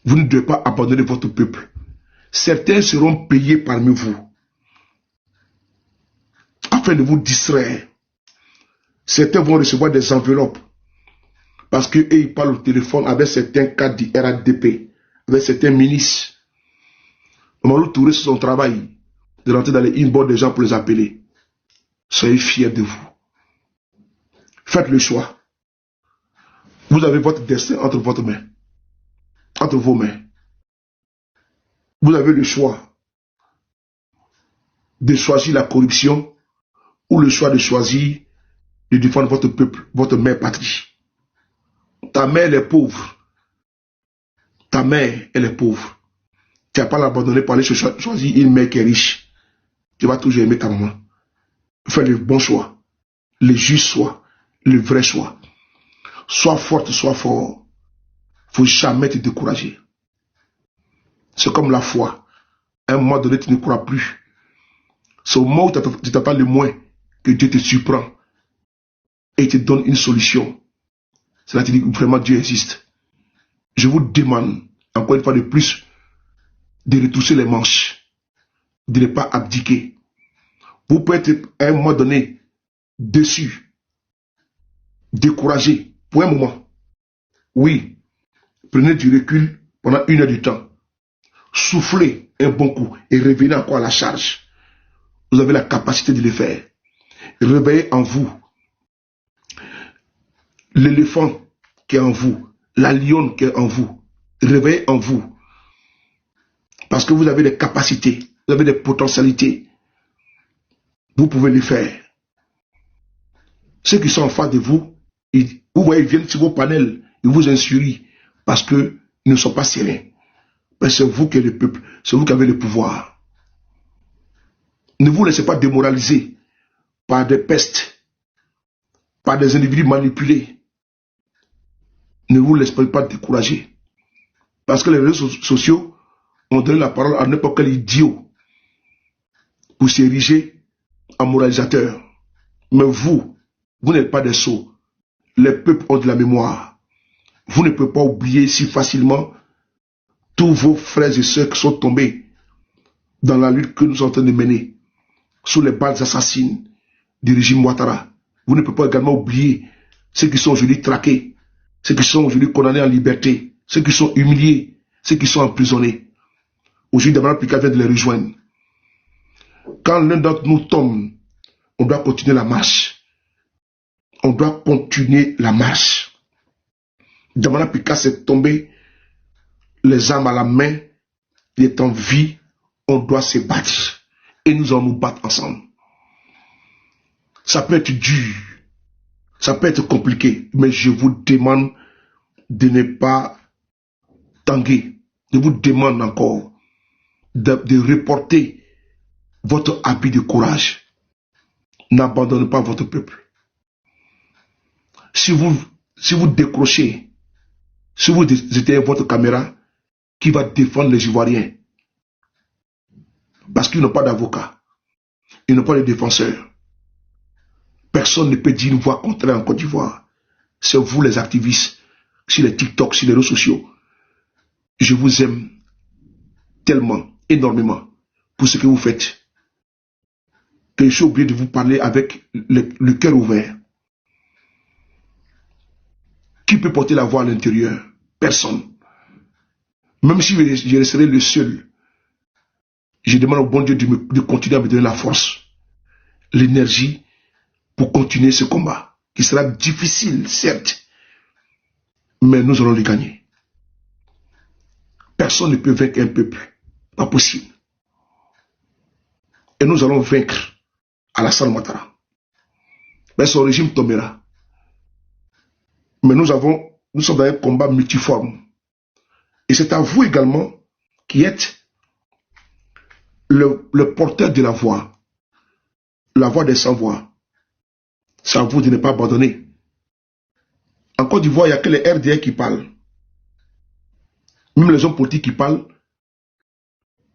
Vous ne devez pas abandonner votre peuple. Certains seront payés parmi vous afin de vous distraire. Certains vont recevoir des enveloppes parce qu'ils parlent au téléphone avec certains cadres du RADP, avec certains ministres. Mamadou Touré, c'est son travail de rentrer dans les inbox des gens pour les appeler. Soyez fiers de vous. Faites le choix. Vous avez votre destin entre votre main. Entre vos mains. Vous avez le choix de choisir la corruption ou le choix de choisir de défendre votre peuple, votre mère patrie. Ta mère, elle est pauvre. Ta mère, elle est pauvre. Tu n'as pas l'abandonner pour aller choisir une mère qui est riche. Tu vas toujours aimer ta maman. Fais le bon choix, le juste choix, le vrai choix. Sois forte, sois fort. Faut jamais te décourager. C'est comme la foi. À un moment donné, tu ne crois plus. C'est au moment où tu t'attends le moins que Dieu te surprend et te donne une solution. C'est là que tu dis que vraiment Dieu existe. Je vous demande, encore une fois de plus, de retrousser les manches, de ne pas abdiquer. Vous pouvez être à un moment donné déçu, découragé pour un moment. Oui, prenez du recul pendant 1 heure du temps. Soufflez un bon coup et revenez encore à la charge. Vous avez la capacité de le faire. Réveillez en vous l'éléphant qui est en vous, la lionne qui est en vous. Réveillez en vous. Parce que vous avez des capacités, vous avez des potentialités. Vous pouvez le faire. Ceux qui sont en face de vous, vous voyez, ils viennent sur vos panels, ils vous insurient parce qu'ils ne sont pas sereins. Mais c'est vous qui êtes le peuple, c'est vous qui avez le pouvoir. Ne vous laissez pas démoraliser par des pestes, par des individus manipulés. Ne vous laissez pas décourager. Parce que les réseaux sociaux ont donné la parole à n'importe quel idiot pour s'ériger en moralisateur. Mais vous n'êtes pas des sots. Les peuples ont de la mémoire. Vous ne pouvez pas oublier si facilement tous vos frères et sœurs qui sont tombés dans la lutte que nous sommes en train de mener sous les balles assassines du régime Ouattara. Vous ne pouvez pas également oublier ceux qui sont aujourd'hui traqués, ceux qui sont aujourd'hui condamnés en liberté, ceux qui sont humiliés, ceux qui sont emprisonnés. Aujourd'hui, Damara Pika vient de les rejoindre. Quand l'un d'entre nous tombe, on doit continuer la marche. On doit continuer la marche. Damara Pika s'est tombé, les armes à la main, il est en vie, on doit se battre. Et nous allons nous battre ensemble. Ça peut être dur, ça peut être compliqué, mais je vous demande de ne pas tanguer. Je vous demande encore de reporter votre habit de courage. N'abandonnez pas votre peuple. Si vous décrochez, si vous éteignez votre caméra, qui va défendre les Ivoiriens? Parce qu'ils n'ont pas d'avocat. Ils n'ont pas de défenseurs. Personne ne peut dire une voix contraire en Côte d'Ivoire. C'est vous les activistes, sur les TikTok, sur les réseaux sociaux. Je vous aime tellement, énormément, pour ce que vous faites, que je suis obligé de vous parler avec le cœur ouvert. Qui peut porter la voix à l'intérieur? Personne. Même si je serai le seul, je demande au bon Dieu de continuer à me donner la force, l'énergie pour continuer ce combat, qui sera difficile, certes, mais nous allons le gagner. Personne ne peut vaincre un peuple, pas possible. Et nous allons vaincre Alassane Ouattara. Mais son régime tombera. Mais nous sommes dans un combat multiforme. Et c'est à vous également qui êtes le porteur de la voix des sans-voix. C'est à vous de ne pas abandonner. En Côte d'Ivoire, il n'y a que les RDR qui parlent. Même les hommes politiques qui parlent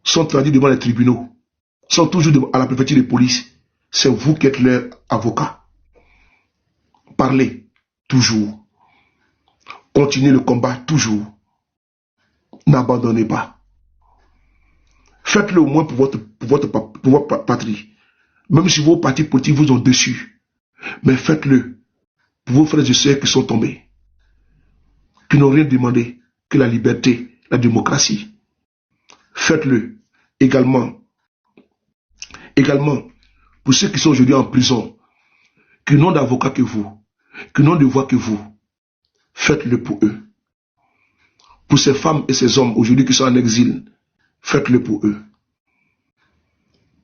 sont traduits devant les tribunaux, sont toujours à la préfecture de police. C'est vous qui êtes leur avocat. Parlez toujours. Continuez le combat toujours. N'abandonnez pas. Faites-le au moins pour votre patrie. Même si vos partis politiques vous ont déçus. Mais faites-le pour vos frères et sœurs qui sont tombés. Qui n'ont rien demandé que la liberté, la démocratie. Faites-le également. Également pour ceux qui sont aujourd'hui en prison, qui n'ont d'avocat que vous, qui n'ont de voix que vous. Faites-le pour eux. Pour ces femmes et ces hommes aujourd'hui qui sont en exil, faites-le pour eux.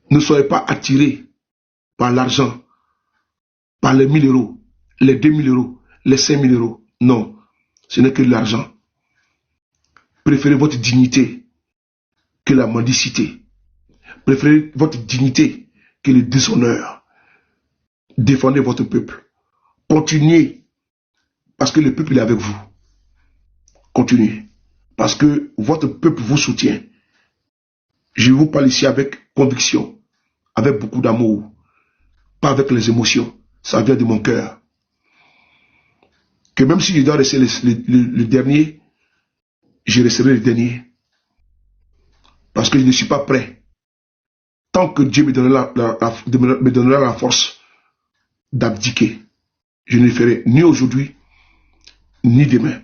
Ne soyez pas attirés par l'argent par les 1000 euros, les 2000 euros, les 5000 euros. Non, ce n'est que de l'argent. Préférez votre dignité que la mendicité. Préférez votre dignité que le déshonneur. Défendez votre peuple. Continuez, parce que le peuple est avec vous. Continuez, parce que votre peuple vous soutient. Je vous parle ici avec conviction, avec beaucoup d'amour, pas avec les émotions. Ça vient de mon cœur. Que même si je dois rester le dernier, je resterai le dernier. Parce que je ne suis pas prêt. Tant que Dieu me donnera la force d'abdiquer, je ne le ferai ni aujourd'hui, ni demain.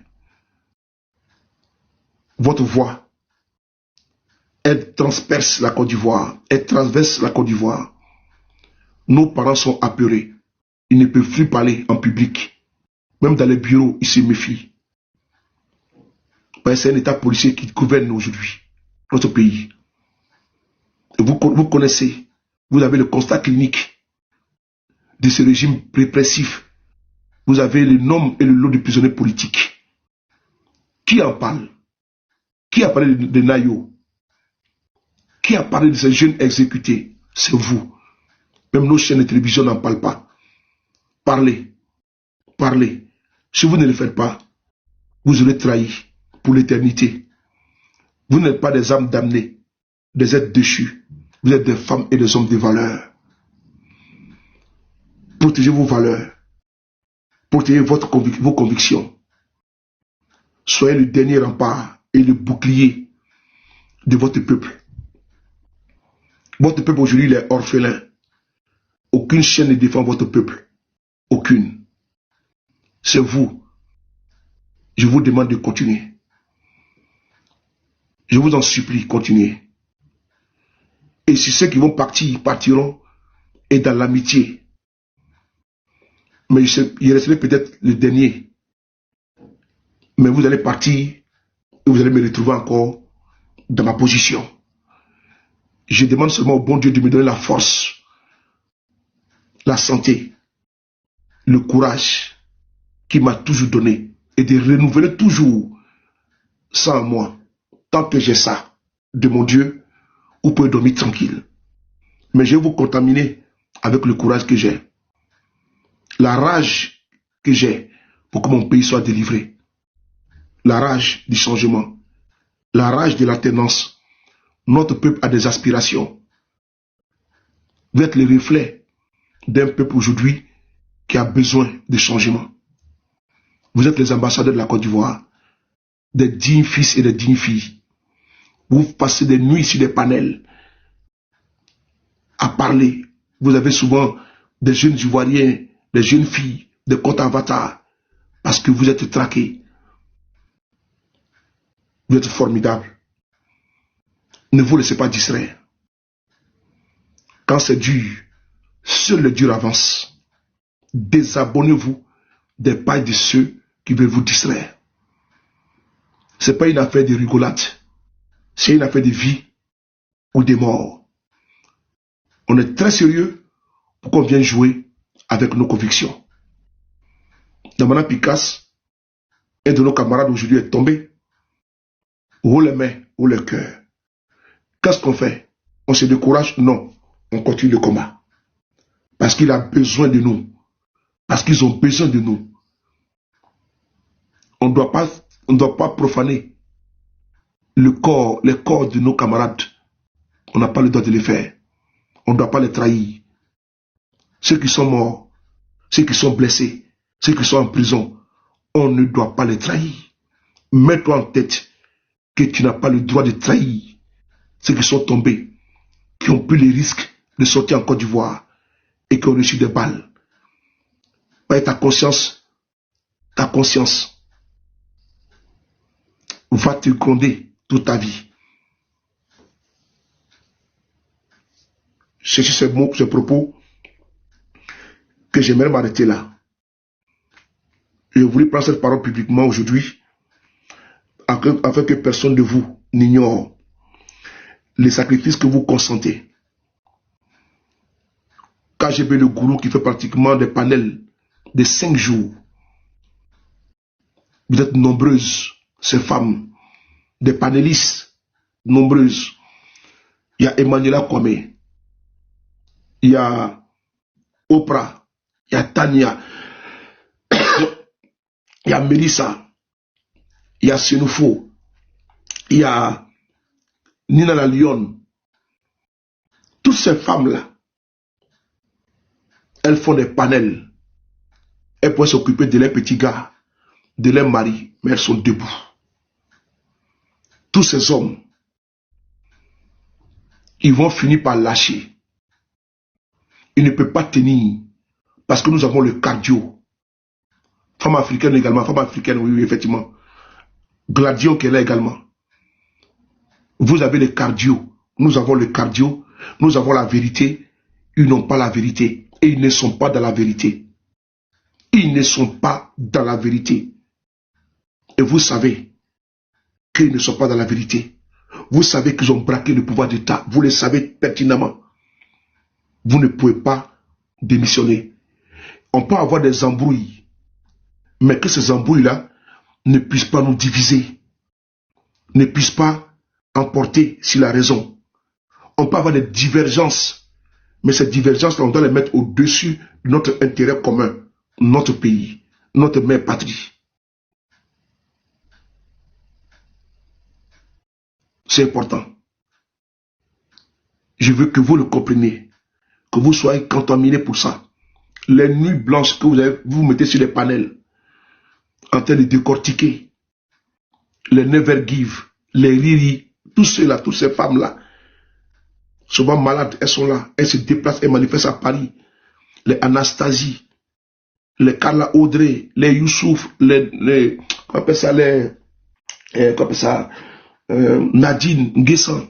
Votre voix, elle transperce la Côte d'Ivoire, elle traverse la Côte d'Ivoire. Nos parents sont apeurés. Ils ne peuvent plus parler en public. Même dans les bureaux, ils se méfient. C'est un état policier qui gouverne aujourd'hui notre pays. Et vous connaissez, vous avez le constat clinique de ce régime répressif. Vous avez le nombre et le lot de prisonniers politiques. Qui en parle? Qui a parlé de Nayo? Qui a parlé de ces jeunes exécutés? C'est vous. Même nos chaînes de télévision n'en parlent pas. Parlez. Parlez. Si vous ne le faites pas, vous aurez trahi pour l'éternité. Vous n'êtes pas des âmes damnées, des êtres déchus. Vous êtes des femmes et des hommes de valeur. Protégez vos valeurs. Protégez vos convictions. Soyez le dernier rempart et le bouclier de votre peuple. Votre peuple aujourd'hui il est orphelin. Aucune chaîne ne défend votre peuple. Aucune. C'est vous. Je vous demande de continuer. Je vous en supplie, continuez. Et si ceux qui vont partir, partiront, et dans l'amitié. Mais je resterai peut-être le dernier. Mais vous allez partir, et vous allez me retrouver encore dans ma position. Je demande seulement au bon Dieu de me donner la force, la santé, le courage qu'il m'a toujours donné, et de renouveler toujours ça en moi. Tant que j'ai ça de mon Dieu, vous pouvez dormir tranquille. Mais je vais vous contaminer avec le courage que j'ai. La rage que j'ai pour que mon pays soit délivré. La rage du changement. La rage de l'alternance. Notre peuple a des aspirations. Vous êtes le reflet d'un peuple aujourd'hui qui a besoin de changement. Vous êtes les ambassadeurs de la Côte d'Ivoire. Des dignes fils et des dignes filles. Vous passez des nuits sur des panels à parler. Vous avez souvent des jeunes Ivoiriens, des jeunes filles, des comptes avatars, parce que vous êtes traqués. Vous êtes formidables. Ne vous laissez pas distraire. Quand c'est dur, seul le dur avance. Désabonnez-vous des pailles de ceux qui veulent vous distraire. Ce n'est pas une affaire de rigolade. C'est une affaire de vie ou de mort. On est très sérieux pour qu'on vienne jouer avec nos convictions. Damana Picasse, un de nos camarades aujourd'hui est tombé. Haut les mains, haut le cœur. Qu'est-ce qu'on fait? On se décourage? Non. On continue le combat. Parce qu'il a besoin de nous. Parce qu'ils ont besoin de nous. On ne doit pas profaner les corps de nos camarades. On n'a pas le droit de les faire. On ne doit pas les trahir. Ceux qui sont morts, ceux qui sont blessés, ceux qui sont en prison, on ne doit pas les trahir. Mets-toi en tête que tu n'as pas le droit de trahir ceux qui sont tombés, qui ont pris les risques de sortir en Côte d'Ivoire et qui ont reçu des balles. Ouais, ta conscience va te gronder toute ta vie. C'est sur ces mots, ces propos que j'aimerais m'arrêter là. Je voulais prendre cette parole publiquement aujourd'hui afin que personne de vous n'ignore les sacrifices que vous consentez. KGB Le Gourou qui fait pratiquement des panels de 5 jours. Vous êtes nombreuses, ces femmes, des panélistes nombreuses. Il y a Emmanuela Kwame, il y a Oprah, il y a Tania, il y a Melissa, il y a Senufo, il y a Nina la Lyon. Toutes ces femmes-là, elles font des panels. Elles peuvent s'occuper de leurs petits gars, de leurs maris, mais elles sont debout. Tous ces hommes, ils vont finir par lâcher. Ils ne peuvent pas tenir parce que nous avons le cardio. Femme africaine également, femme africaine, oui, effectivement. Gladion qui est là également. Vous avez le cardio, nous avons le cardio, nous avons la vérité, ils n'ont pas la vérité et ils ne sont pas dans la vérité. Ils ne sont pas dans la vérité. Et vous savez qu'ils ne sont pas dans la vérité. Vous savez qu'ils ont braqué le pouvoir d'État. Vous le savez pertinemment. Vous ne pouvez pas démissionner. On peut avoir des embrouilles, mais que ces embrouilles-là ne puissent pas nous diviser, ne puissent pas emporter sur la raison. On peut avoir des divergences, mais ces divergences-là, on doit les mettre au-dessus de notre intérêt commun, notre pays, notre mère patrie. C'est important. Je veux que vous le compreniez, que vous soyez contaminé pour ça. Les nuits blanches que vous mettez sur les panels, en train de décortiquer, les never give, les riri, tous ceux-là, toutes ces femmes-là, souvent malades, elles sont là, elles se déplacent, elles manifestent à Paris. Les Anastasie, les Carla Audrey, les Youssouf, les comment on appelle ça, comment on appelle ça, Nadine, Nguessan,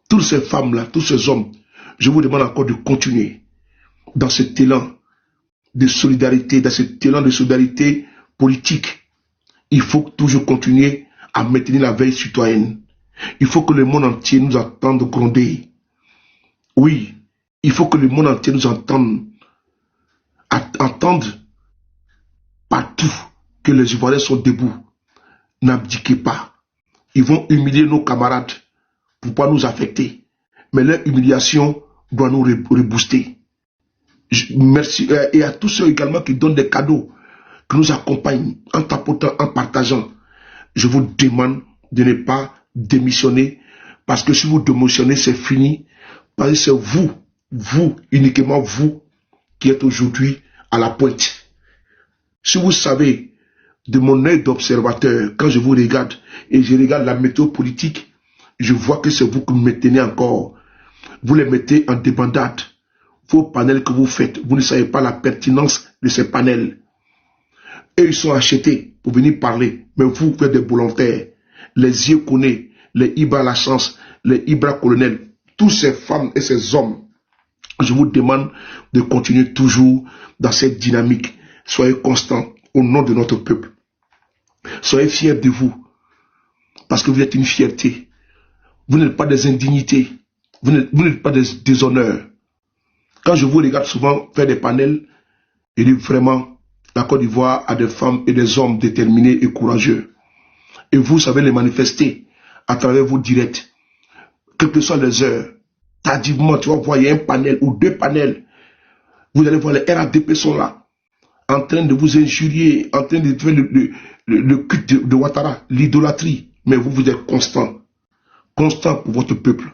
toutes ces femmes-là, tous ces hommes, je vous demande encore de continuer dans cet élan de solidarité, dans cet élan de solidarité politique. Il faut toujours continuer à maintenir la veille citoyenne. Il faut que le monde entier nous entende gronder. Oui, il faut que le monde entier nous entende partout que les Ivoiriens sont debout. N'abdiquez pas. Ils vont humilier nos camarades pour ne pas nous affecter. Mais leur humiliation doit nous rebooster. Merci. Et à tous ceux également qui donnent des cadeaux, qui nous accompagnent en tapotant, en partageant. Je vous demande de ne pas démissionner, parce que si vous démissionnez, c'est fini. Parce que c'est vous, uniquement vous, qui êtes aujourd'hui à la pointe. Si vous savez, de mon œil d'observateur, quand je vous regarde et je regarde la météo politique, je vois que c'est vous qui me tenez encore. Vous les mettez en débandade. Vos panels que vous faites, vous ne savez pas la pertinence de ces panels. Et ils sont achetés pour venir parler, mais vous faites des volontaires. Les yeux connus, les Ibra la chance, les Ibra colonel, tous ces femmes et ces hommes, je vous demande de continuer toujours dans cette dynamique. Soyez constants au nom de notre peuple. Soyez fiers de vous, parce que vous êtes une fierté. Vous n'êtes pas des indignités, vous n'êtes pas des déshonneurs. Quand je vous regarde souvent faire des panels, je dis vraiment, la Côte d'Ivoire a des femmes et des hommes déterminés et courageux. Et vous savez les manifester à travers vos directs. Quelles que soient les heures, tardivement, tu vas voir, il y a un panel ou deux panels. Vous allez voir, les RADP sont là, en train de vous injurier, en train de faire le culte de Ouattara, l'idolâtrie. Mais vous êtes constant. Constant pour votre peuple.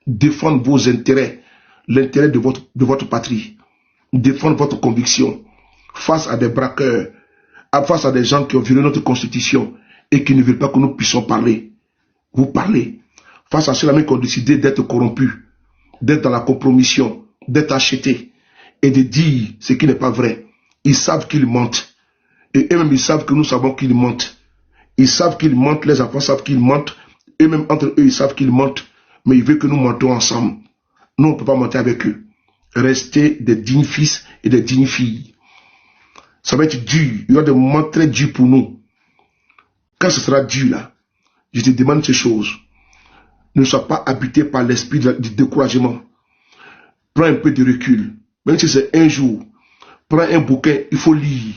Défendre vos intérêts, l'intérêt de votre patrie. Défendre votre conviction face à des braqueurs, face à des gens qui ont violé notre constitution et qui ne veulent pas que nous puissions parler. Vous parlez. Face à ceux-là qui ont décidé d'être corrompus, d'être dans la compromission, d'être achetés et de dire ce qui n'est pas vrai. Ils savent qu'ils mentent. Et eux-mêmes, ils savent que nous savons qu'ils mentent. Ils savent qu'ils mentent, les enfants savent qu'ils mentent. Eux-mêmes, entre eux, ils savent qu'ils mentent. Mais ils veulent que nous mentons ensemble. Nous, on ne peut pas mentir avec eux. Restez des dignes fils et des dignes filles. Ça va être dur. Il y aura des moments très durs pour nous. Quand ce sera dur, là, je te demande ces choses. Ne sois pas habité par l'esprit du découragement. Prends un peu de recul. Même si c'est un jour, prends un bouquin, il faut lire.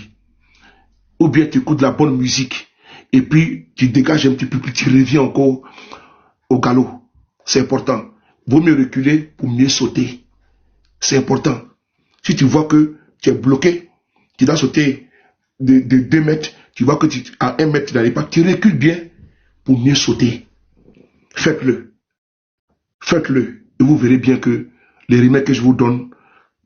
Ou bien tu écoutes de la bonne musique. Et puis, tu dégages un petit peu, puis tu reviens encore au galop. C'est important. Vaut mieux reculer pour mieux sauter. C'est important. Si tu vois que tu es bloqué, tu dois sauter de 2 mètres, tu vois que à 1 mètre, tu n'arrives pas, tu recules bien pour mieux sauter. Faites-le. Faites-le. Et vous verrez bien que les remèdes que je vous donne,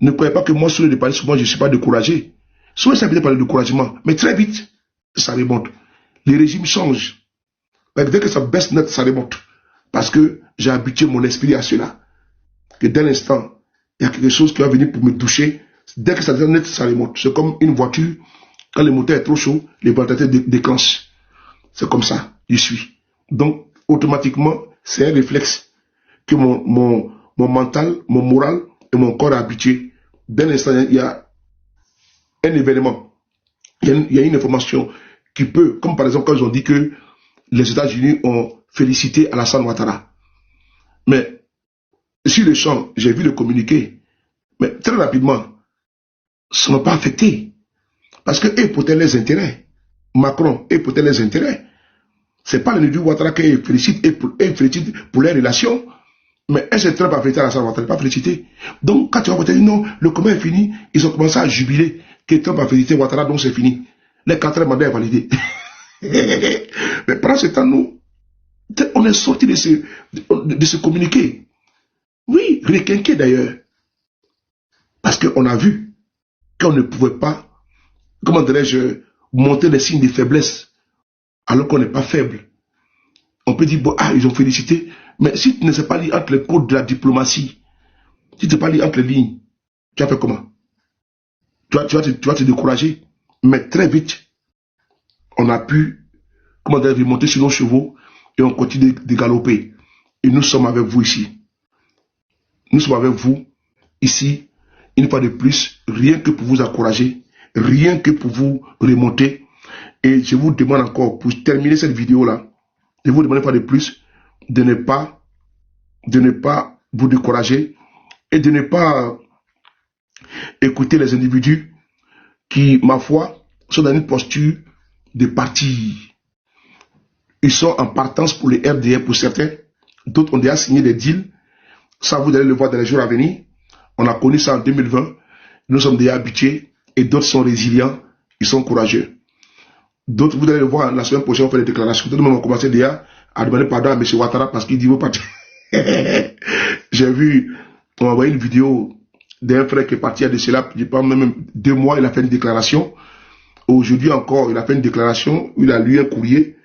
ne croyez pas que moi, sur le départ, souvent, je ne suis pas découragé. Souvent, ça vient par le découragement. Mais très vite, ça remonte. Les régimes changent. Mais dès que ça baisse net, ça remonte. Parce que j'ai habitué mon esprit à cela. Que dès l'instant, il y a quelque chose qui va venir pour me toucher. Dès que ça devient net, ça remonte. C'est comme une voiture. Quand le moteur est trop chaud, les ventilateurs déclenchent. C'est comme ça, je suis. Donc, automatiquement, c'est un réflexe que mon mental, mon moral et mon corps est habitué. Dès l'instant, il y a un événement. Il y a une information qui peut, comme par exemple quand ils ont dit que les États-Unis ont félicité Alassane Ouattara. Mais sur le champ, j'ai vu le communiqué. Mais très rapidement, ça n'a pas affecté. Parce qu'eux protègent les intérêts. Macron, eux protègent les intérêts. Ce n'est pas le Nidou Ouattara qui félicite et félicite pour les relations. Mais est-ce que Trump a félicité Alassane Ouattara? Pas félicité. Donc, quand tu vas voter, non, le commun est fini, ils ont commencé à jubiler que Trump a félicité Ouattara, donc c'est fini. Les 4 mandats est validé. Mais pendant ce temps, nous, on est sorti de ce communiqué. Oui, requinqué d'ailleurs. Parce qu'on a vu qu'on ne pouvait pas, comment dirais-je, monter les signes de faiblesse alors qu'on n'est pas faible. On peut dire, bon, ah, ils ont félicité. Mais si tu ne sais pas lire entre les codes de la diplomatie, si tu ne sais pas lire entre les lignes, tu vas faire comment? Tu vas te décourager. Mais très vite, on a pu, comment dire, remonter sur nos chevaux et on continue de galoper. Et nous sommes avec vous ici. Nous sommes avec vous ici, une fois de plus, rien que pour vous encourager, rien que pour vous remonter. Et je vous demande encore, pour terminer cette vidéo-là, je vous demande une fois de plus de ne pas vous décourager et de ne pas écouter les individus qui, ma foi, sont dans une posture de parti. Ils sont en partance pour les RDR pour certains. D'autres ont déjà signé des deals. Ça, vous allez le voir dans les jours à venir. On a connu ça en 2020. Nous sommes déjà habitués. Et d'autres sont résilients. Ils sont courageux. D'autres, vous allez le voir la semaine prochaine, on fait des déclarations. D'autres ont commencé déjà à demander pardon à M. Ouattara parce qu'il dit, vous partez. J'ai vu, on m'a envoyé une vidéo d'un frère qui est parti à de cela, je pense même 2 mois, il a fait une déclaration. Aujourd'hui encore, il a fait une déclaration où il a lu un courrier.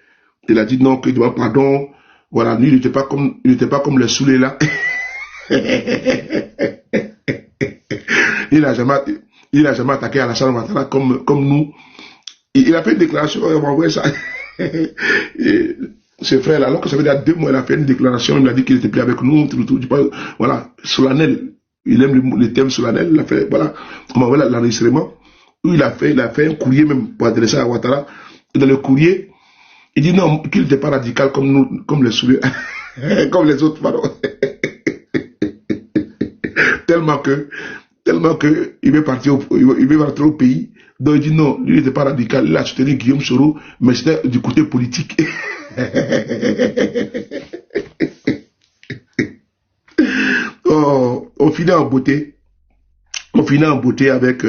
Il a dit non, qu'il demande pardon. Voilà, lui, il n'était pas comme les saoulés là. Il n'a jamais attaqué Alassane Ouattara comme nous. Il a fait une déclaration, on m'a envoyé ça. Ce frère-là, alors que ça fait déjà 2 mois, il a fait une déclaration, il a dit qu'il était plus avec nous, tout, voilà, solennel. Il aime les thèmes solennels, il a fait, voilà, on m'a envoyé l'enregistrement, où il a fait un courrier même pour adresser à Ouattara. Et dans le courrier, il dit non, qu'il n'était pas radical comme nous, comme les soulés, comme les autres, pardon. tellement que il veut partir au pays. Donc il dit non, lui n'était pas radical, il a soutenu Guillaume Soro, mais c'était du côté politique. Oh, on finit en beauté avec